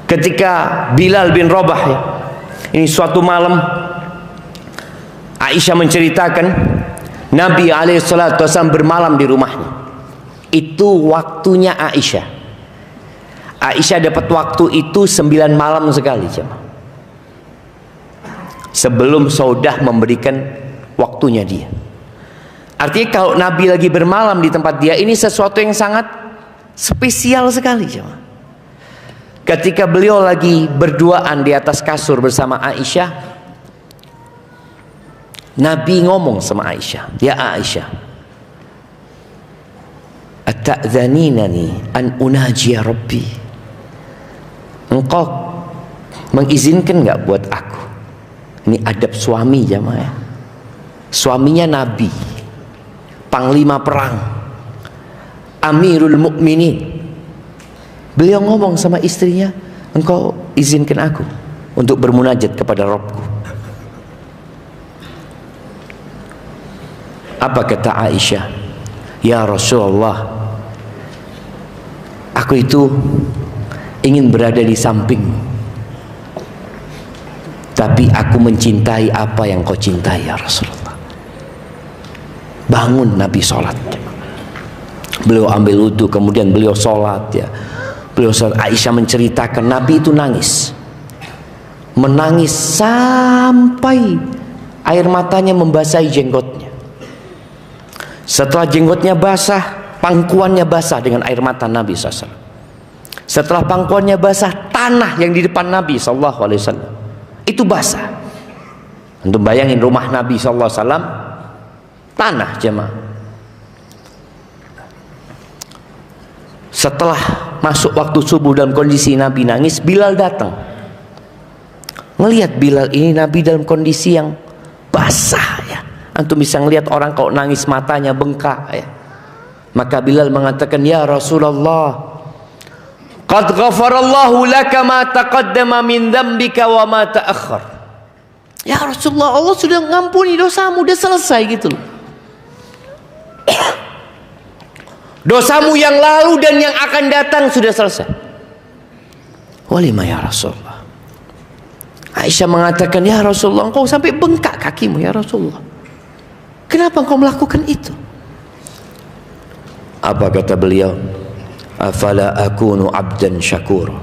ketika Bilal bin Rabah, ya, ini suatu malam Aisyah menceritakan Nabi SAW bermalam di rumahnya. Itu waktunya Aisyah. Aisyah dapat waktu itu 9 malam sekali, sebelum Saudah memberikan waktunya dia. Artinya kalau Nabi lagi bermalam di tempat dia, ini sesuatu yang sangat spesial sekali. Ketika beliau lagi berduaan di atas kasur bersama Aisyah, Nabi ngomong sama Aisyah, ya Aisyah, ata'dhaninani an unajiya Rabbi, engkau mengizinkan nggak buat aku? Ini adab suami jamaah, suaminya Nabi, panglima perang, Amirul Mukminin. Beliau ngomong sama istrinya, engkau izinkan aku untuk bermunajat kepada Rabbku. Apa kata Aisyah? Ya Rasulullah, aku itu ingin berada di sampingmu, tapi aku mencintai apa yang kau cintai ya Rasulullah. Bangun Nabi sholat. Beliau ambil wudhu, kemudian beliau sholat, ya. Beliau sholat. Aisyah menceritakan Nabi itu nangis, menangis sampai air matanya membasahi jenggotnya. Setelah jenggotnya basah, pangkuannya basah dengan air mata Nabi SAW. Setelah pangkuannya basah, tanah yang di depan Nabi SAW itu basah. Untuk bayangin rumah Nabi SAW, tanah jemaah. Setelah masuk waktu subuh dalam kondisi Nabi nangis, Bilal datang. Ngelihat Bilal ini, Nabi dalam kondisi yang basah, ya. Antum bisa ngelihat orang kalau nangis matanya bengkak, ya. Maka Bilal mengatakan, ya Rasulullah, qad ghafarallahu laka ma taqaddama min dzambika wa ma ta'akhkhar. Ya Rasulullah, Allah sudah ngampuni dosamu, udah selesai gitu loh. Dosamu yang lalu dan yang akan datang sudah selesai. Walima ya Rasulullah. Aisyah mengatakan, ya Rasulullah, engkau sampai bengkak kakimu ya Rasulullah. Kenapa engkau melakukan itu? Apa kata beliau? Afala akunu abdan syakur.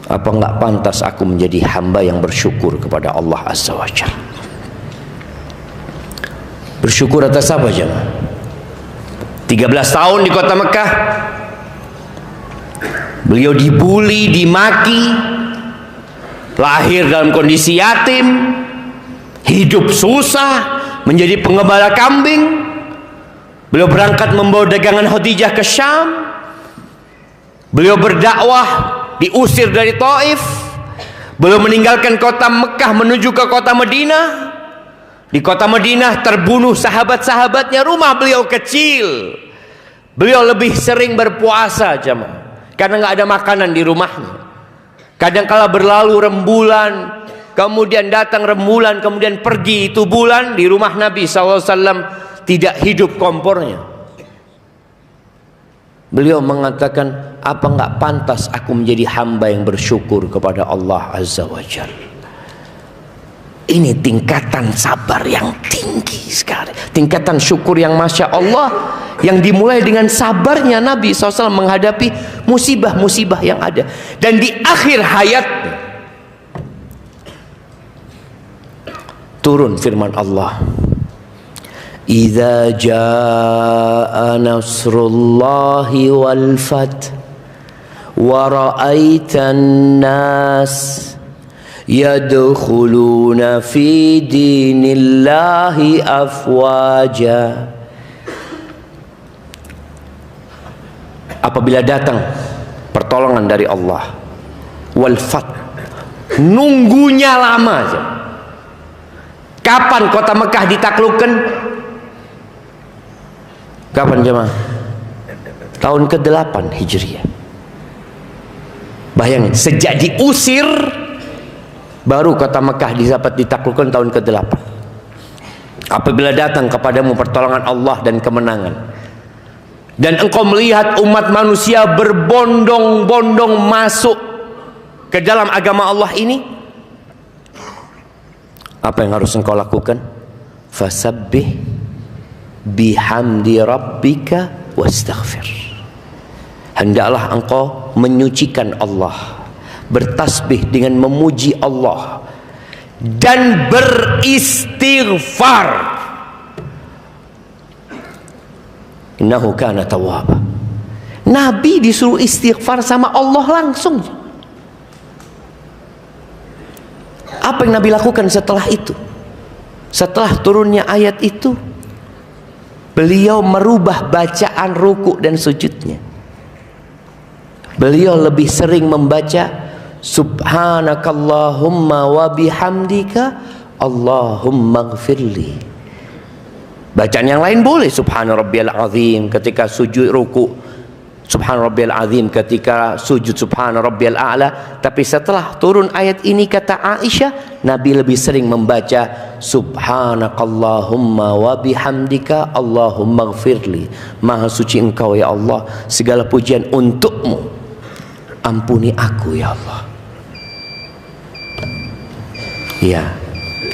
Apa enggak pantas aku menjadi hamba yang bersyukur kepada Allah Azza wa Jalla? Bersyukur atas apa jemaah? 13 tahun di kota Mekah, beliau dibuli, dimaki, lahir dalam kondisi yatim, hidup susah, menjadi penggembala kambing. Beliau berangkat membawa dagangan Khadijah ke Syam. Beliau berdakwah, diusir dari Taif. Beliau meninggalkan kota Mekah menuju ke kota Madinah. Di kota Madinah terbunuh sahabat-sahabatnya. Rumah beliau kecil. Beliau lebih sering berpuasa jemaah, karena nggak ada makanan di rumahnya. Kadang kala berlalu rembulan, kemudian datang rembulan, kemudian pergi itu bulan. Di rumah Nabi SAW tidak hidup kompornya. Beliau mengatakan, apa nggak pantas aku menjadi hamba yang bersyukur kepada Allah Azza wa Jalla? Ini tingkatan sabar yang tinggi sekali, tingkatan syukur yang Masya Allah, yang dimulai dengan sabarnya Nabi SAW menghadapi musibah-musibah yang ada. Dan di akhir hayatnya turun firman Allah, Idza jaa nasrullahi wal fath wa ra'aitan nas yadkhuluna fi dinillahi afwaja. Apabila datang pertolongan dari Allah, wal fath, nunggunya lama aja. Kapan kota Mekah ditaklukkan? Kapan jemaah? Tahun ke-8 Hijriah. Bayangin, sejak diusir baru kota Mekah dapat ditaklukkan tahun ke-8. Apabila datang kepadamu pertolongan Allah dan kemenangan, dan engkau melihat umat manusia berbondong-bondong masuk ke dalam agama Allah ini, apa yang harus engkau lakukan? Fasabbih bihamdi rabbika wastaghfir. Hendaklah engkau menyucikan Allah, bertasbih dengan memuji Allah, dan beristighfar. Innahu kana tawwaba. Nabi disuruh istighfar sama Allah langsung. Apa yang Nabi lakukan setelah itu? Setelah turunnya ayat itu, beliau merubah bacaan ruku dan sujudnya. Beliau lebih sering membaca Subhanakallahumma wa bihamdika Allahumma gfirli. Bacaan yang lain boleh, Subhana rabbiyal azim ketika sujud ruku, Subhana rabbiyal azim ketika sujud, Subhana rabbiyal a'la. Tapi setelah turun ayat ini, kata Aisyah, Nabi lebih sering membaca Subhanakallahumma wa bihamdika Allahumma gfirli. Maha suci engkau ya Allah, segala pujian untukmu, ampuni aku ya Allah. Ya,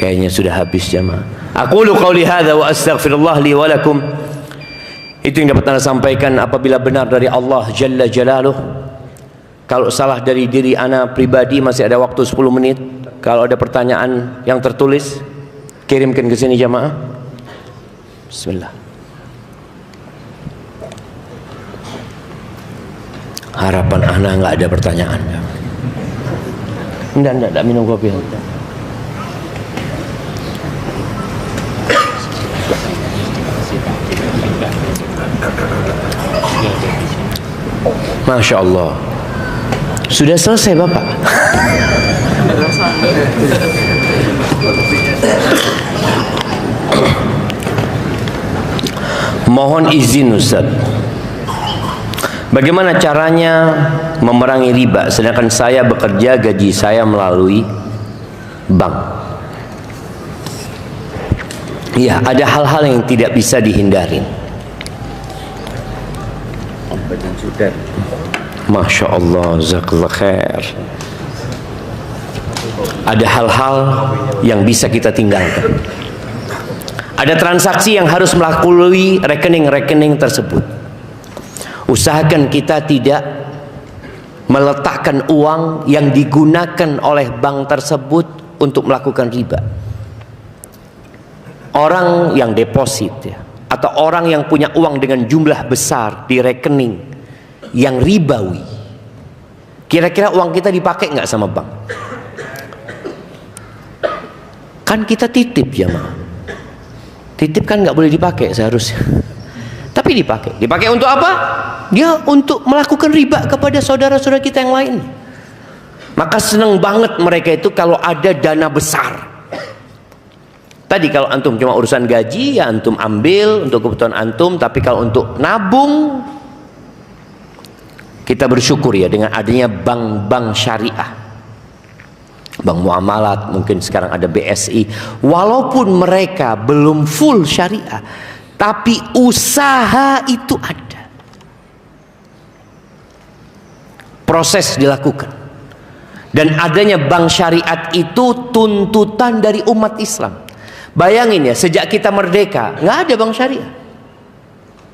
kayaknya sudah habis jemaah. Aqulu qauli hadza wa astaghfirullah li wa lakum. Itu yang dapat Anda sampaikan. Apabila benar dari Allah Jalla Jalaluh, kalau salah dari diri Ana pribadi, masih ada waktu 10 menit. Kalau ada pertanyaan yang tertulis, kirimkan ke sini jamaah. Bismillah. Harapan Ana nggak ada pertanyaan. Enggak minum kopi. Masya Allah, sudah selesai Bapak. Mohon izin Ustaz, bagaimana caranya memerangi riba sedangkan saya bekerja gaji saya melalui bank. Ya, ada hal-hal yang tidak bisa dihindarin. Dan sudah Masya Allah, jazakallah khair. Ada hal-hal yang bisa kita tinggalkan. Ada transaksi yang harus melalui rekening-rekening tersebut. Usahakan kita tidak meletakkan uang yang digunakan oleh bank tersebut untuk melakukan riba. Orang yang deposit ya, atau orang yang punya uang dengan jumlah besar di rekening yang ribawi, kira-kira uang kita dipakai nggak sama bank? Kan kita titip ya, Ma. Titip kan nggak boleh dipakai seharusnya. Tapi dipakai. Dipakai untuk apa? Dia untuk melakukan riba kepada saudara-saudara kita yang lain. Maka senang banget mereka itu kalau ada dana besar. Tadi kalau antum cuma urusan gaji, ya antum ambil untuk kebutuhan antum. Tapi kalau untuk nabung, kita bersyukur ya dengan adanya bank-bank syariah, bank muamalat, mungkin sekarang ada BSI. Walaupun mereka belum full syariah, tapi usaha itu ada. Proses dilakukan. Dan adanya bank syariat itu tuntutan dari umat Islam. Bayangin ya, sejak kita merdeka nggak ada bank syariah.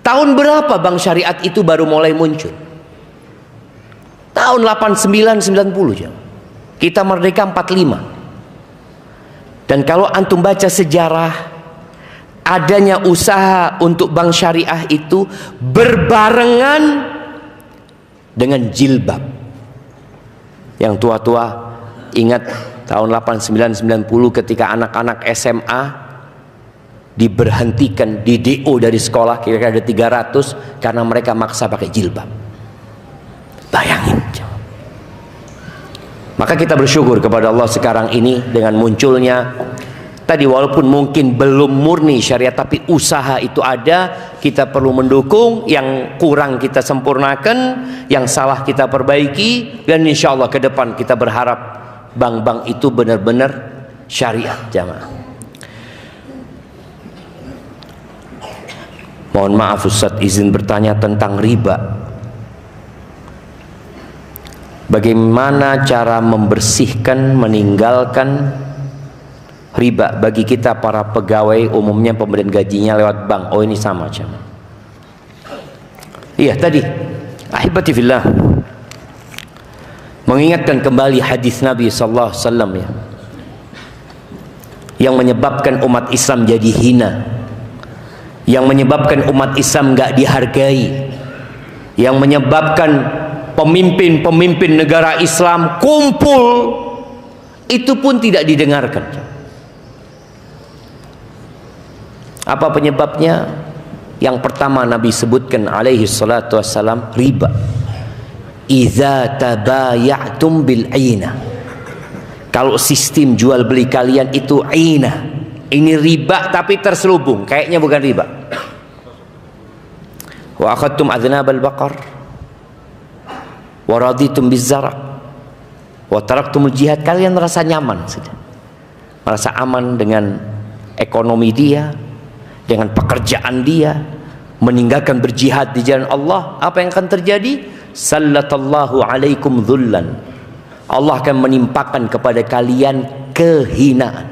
Tahun berapa bank syariat itu baru mulai muncul? Tahun 89-90 ya. Kita merdeka 45. Dan kalau antum baca sejarah, adanya usaha untuk bank syariah itu berbarengan dengan jilbab. Yang tua-tua ingat tahun 89-90 ketika anak-anak SMA diberhentikan di DO dari sekolah, kira-kira ada 300 karena mereka maksa pakai jilbab. Bayangin. Maka kita bersyukur kepada Allah sekarang ini dengan munculnya tadi, walaupun mungkin belum murni syariat, tapi usaha itu ada. Kita perlu mendukung, yang kurang kita sempurnakan, yang salah kita perbaiki, dan insya Allah ke depan kita berharap bank-bank itu benar-benar syariat, jamaah. Mohon maaf Ustaz, izin bertanya tentang riba. Bagaimana cara membersihkan, meninggalkan riba bagi kita para pegawai, umumnya pemberian gajinya lewat bank? Oh, ini sama aja. Iya tadi, ahibati fillah, mengingatkan kembali hadis Nabi sallallahu alaihi wasallam ya, yang menyebabkan umat Islam jadi hina, yang menyebabkan umat Islam nggak dihargai, yang menyebabkan pemimpin-pemimpin negara Islam kumpul itu pun tidak didengarkan. Apa penyebabnya? Yang pertama Nabi sebutkan alaihi salatu wassalam, riba. Idza tabaya'tum bil 'aina. Kalau sistem jual beli kalian itu 'aina, ini riba tapi terselubung, kayaknya bukan riba. Wa akhadtum adnabal baqar wa raditum bizzara wa taraktumul jihad. Kalian merasa nyaman sudah, merasa aman dengan ekonomi dia, dengan pekerjaan dia, meninggalkan berjihad di jalan Allah. Apa yang akan terjadi? Sallatallahu alaikum dhullan. Allah akan menimpakan kepada kalian kehinaan,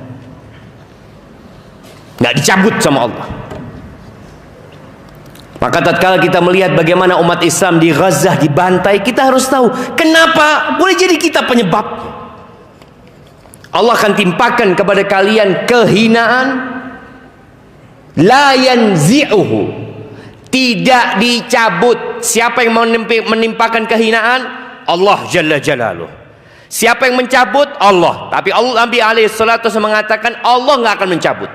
nggak dicabut sama Allah. Maka tatkala kita melihat bagaimana umat Islam di Gaza dibantai, kita harus tahu kenapa. Boleh jadi kita penyebab. Allah akan timpakan kepada kalian kehinaan, la yanzi'uhu, tidak dicabut. Siapa yang menimpakan kehinaan? Allah Jalla Jalaluh. Siapa yang mencabut? Allah. Tapi Allah, Nabi alaihi salatu wasallam mengatakan Allah nggak akan mencabut.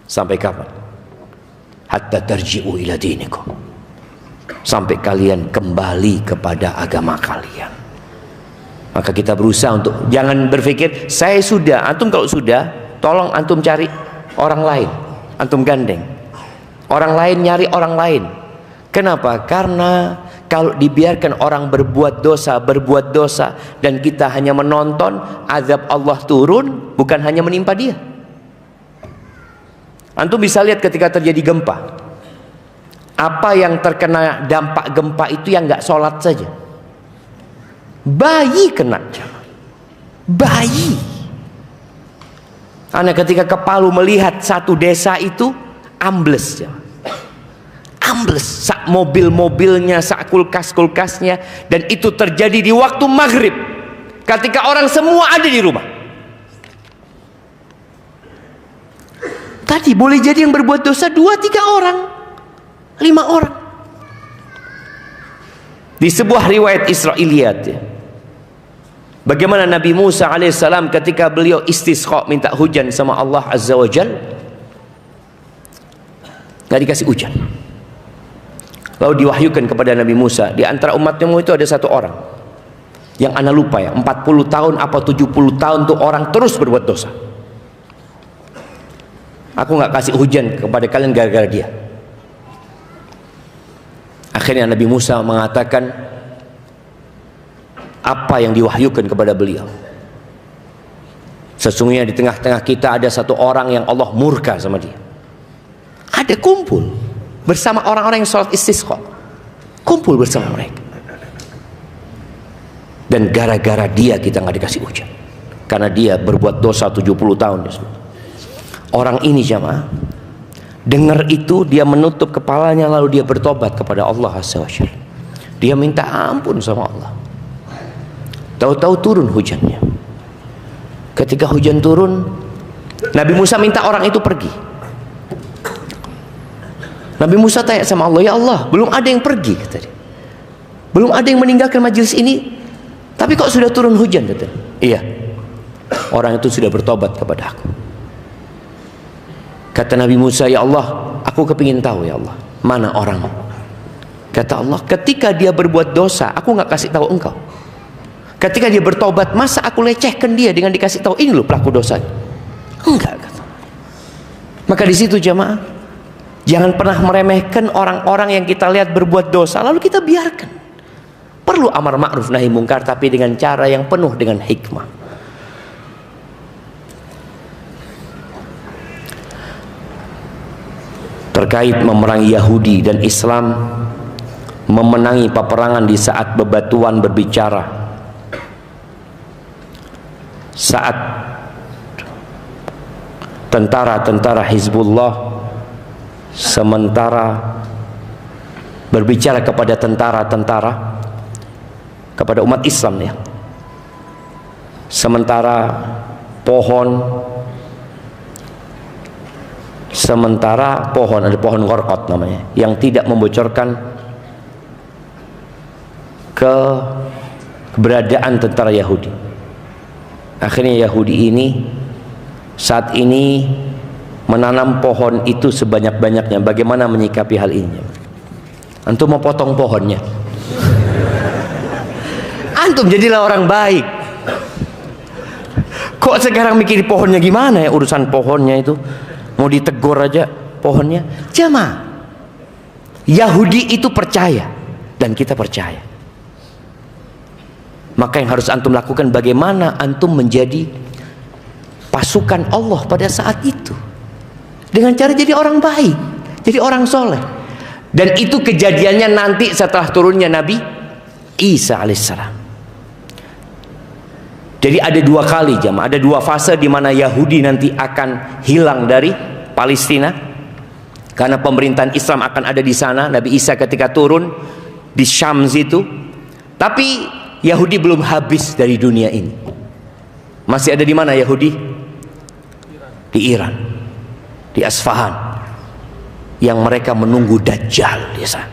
Sampai kapan? Hatta tarji'u ila dinikum, sampai kalian kembali kepada agama kalian. Maka kita berusaha untuk jangan berpikir saya sudah. Antum kalau sudah, tolong antum cari orang lain, antum gandeng orang lain, nyari orang lain. Kenapa? Karena kalau dibiarkan orang berbuat dosa dan kita hanya menonton, azab Allah turun bukan hanya menimpa dia. Antum bisa lihat ketika terjadi gempa, apa yang terkena dampak gempa itu yang nggak sholat saja. Bayi kena, bayi. Karena ketika ke Palu melihat satu desa itu ambles, ambles, sak mobil-mobilnya, sak kulkas-kulkasnya, dan itu terjadi di waktu maghrib, ketika orang semua ada di rumah. Tadi boleh jadi yang berbuat dosa 2-3 orang, 5 orang. Di sebuah riwayat Israiliyat, bagaimana Nabi Musa alaihissalam ketika beliau istisqa, minta hujan sama Allah azza wa jal, nggak dikasih hujan. Lalu diwahyukan kepada Nabi Musa, di antara umatmu itu ada satu orang yang ana lupa ya, 40 tahun apa 70 tahun tuh orang terus berbuat dosa. Aku nggak kasih hujan kepada kalian gara-gara dia. Akhirnya Nabi Musa mengatakan apa yang diwahyukan kepada beliau. Sesungguhnya di tengah-tengah kita ada satu orang yang Allah murka sama dia. Ada kumpul bersama orang-orang yang sholat istisqa, kumpul bersama mereka, dan gara-gara dia kita nggak dikasih hujan, karena dia berbuat dosa 70 tahun. Orang ini jamaah dengar itu, dia menutup kepalanya lalu dia bertobat kepada Allah azza wa jalla. Dia minta ampun sama Allah. Tahu-tahu turun hujannya. Ketika hujan turun, Nabi Musa minta orang itu pergi. Nabi Musa tanya sama Allah, ya Allah, belum ada yang pergi, kata dia. Belum ada yang meninggalkan majelis ini, tapi kok sudah turun hujan, kata dia. Iya, orang itu sudah bertobat kepada aku. Kata Nabi Musa, ya Allah, aku kepingin tahu ya Allah, mana orang. Kata Allah, ketika dia berbuat dosa, aku nggak kasih tahu engkau. Ketika dia bertobat, masa aku lecehkan dia dengan dikasih tahu ini loh pelaku dosa? Enggak, kata. Maka di situ jamaah, jangan pernah meremehkan orang-orang yang kita lihat berbuat dosa lalu kita biarkan. Perlu amar ma'ruf nahi mungkar, tapi dengan cara yang penuh dengan hikmah. Terkait memerangi Yahudi dan Islam, memenangi peperangan di saat bebatuan berbicara, saat tentara-tentara Hizbullah sementara berbicara kepada tentara-tentara, kepada umat Islam ya, sementara pohon ada pohon qorqot namanya, yang tidak membocorkan keberadaan tentara Yahudi. Akhirnya Yahudi ini saat ini menanam pohon itu sebanyak-banyaknya. Bagaimana menyikapi hal ini? Antum mau potong pohonnya? Antum jadilah orang baik. Kok sekarang mikir pohonnya gimana ya, urusan pohonnya itu? Mau ditegur aja pohonnya. Jamaah, Yahudi itu percaya dan kita percaya. Maka yang harus antum lakukan, bagaimana antum menjadi pasukan Allah pada saat itu, dengan cara jadi orang baik, jadi orang soleh. Dan itu kejadiannya nanti setelah turunnya Nabi Isa alaihissalam. Jadi ada 2 kali jamaah, ada 2 fase di mana Yahudi nanti akan hilang dari Palestina, karena pemerintahan Islam akan ada di sana. Nabi Isa ketika turun di Syam situ, tapi Yahudi belum habis dari dunia ini. Masih ada di mana Yahudi? Di Iran, di Asfahan, yang mereka menunggu Dajjal di sana.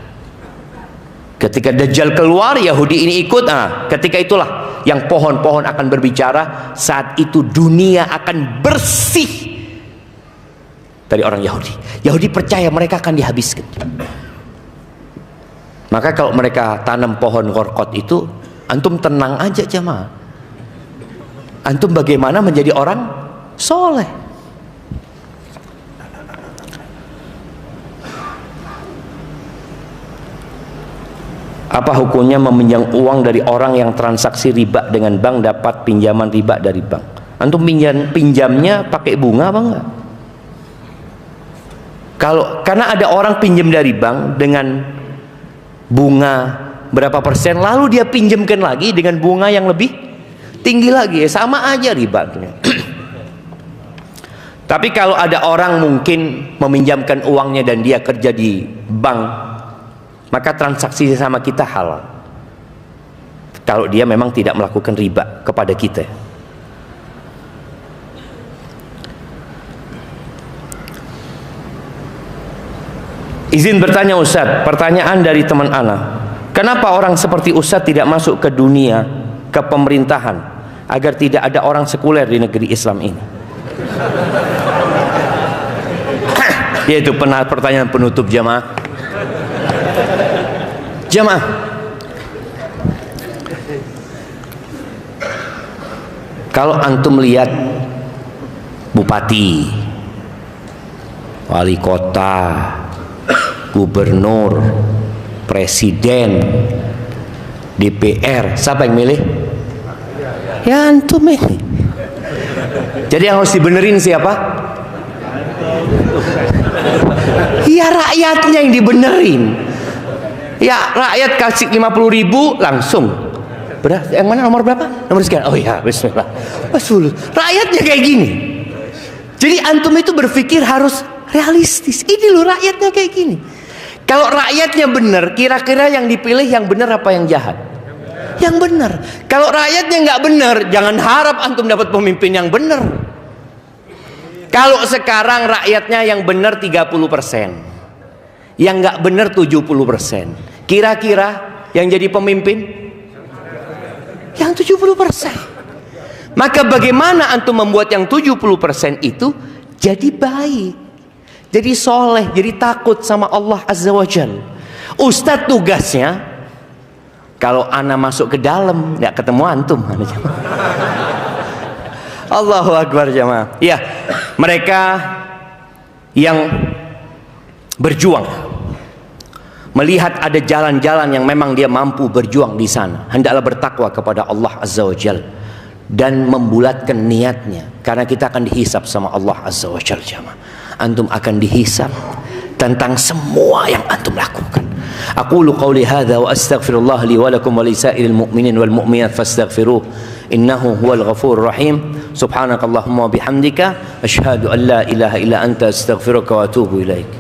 Ketika Dajjal keluar, Yahudi ini ikut. Ketika itulah yang pohon-pohon akan berbicara. Saat itu dunia akan bersih dari orang Yahudi. Yahudi percaya mereka akan dihabiskan. Maka kalau mereka tanam pohon qorqot itu, antum tenang aja jamaah. Antum bagaimana menjadi orang soleh. Apa hukumnya meminjam uang dari orang yang transaksi riba dengan bank dapat pinjaman riba dari bank? Antum pinjamnya pakai bunga apa enggak? Karena ada orang pinjam dari bank dengan bunga berapa persen, lalu dia pinjamkan lagi dengan bunga yang lebih tinggi lagi, sama aja ribanya. Tapi kalau ada orang mungkin meminjamkan uangnya dan dia kerja di bank, maka transaksi sama kita halal. Kalau dia memang tidak melakukan riba kepada kita. Izin bertanya Ustaz, pertanyaan dari teman ana. Kenapa orang seperti Ustaz tidak masuk ke dunia kepemerintahan agar tidak ada orang sekuler di negeri Islam ini? Yaitu pertanyaan penutup jamaah. Jamaah, kalau antum lihat bupati, wali kota, gubernur, presiden, DPR, siapa yang milih? Ya antum ini. Jadi yang harus dibenerin siapa? Ya rakyatnya yang dibenerin. Ya rakyat kasih 50.000 langsung. Yang mana nomor berapa? Nomor sekian. Oh ya, bismillah. Rakyatnya kayak gini. Jadi antum itu berpikir harus realistis. Ini loh rakyatnya kayak gini. Kalau rakyatnya benar, kira-kira yang dipilih yang benar apa yang jahat? Yang benar. Kalau rakyatnya nggak benar, jangan harap antum dapat pemimpin yang benar. Kalau sekarang rakyatnya yang benar 30%, yang nggak benar 70%, kira-kira yang jadi pemimpin yang 70%. Maka bagaimana antum membuat yang 70% itu jadi baik, jadi soleh, jadi takut sama Allah Azza wa Jal. Ustadz tugasnya, kalau ana masuk ke dalam nggak ketemu antum. Allahu Akbar jamaah. Ya, mereka yang berjuang melihat ada jalan-jalan yang memang dia mampu berjuang di sana, hendaklah bertakwa kepada Allah Azza wa Jal dan membulatkan niatnya, karena kita akan dihisap sama Allah Azza wa Jal jamaah. Antum akan dihisap tentang semua yang antum lakukan. Aqulu qawli hadza wa astaghfirullah li wa lakum wa li sa'iril mu'minin wal mu'minat fastaghfiruh innahu huwal ghafurur rahim. Subhanakallahumma wa bihamdika asyhadu an la ilaha illa anta astaghfiruka wa atubu ilaik.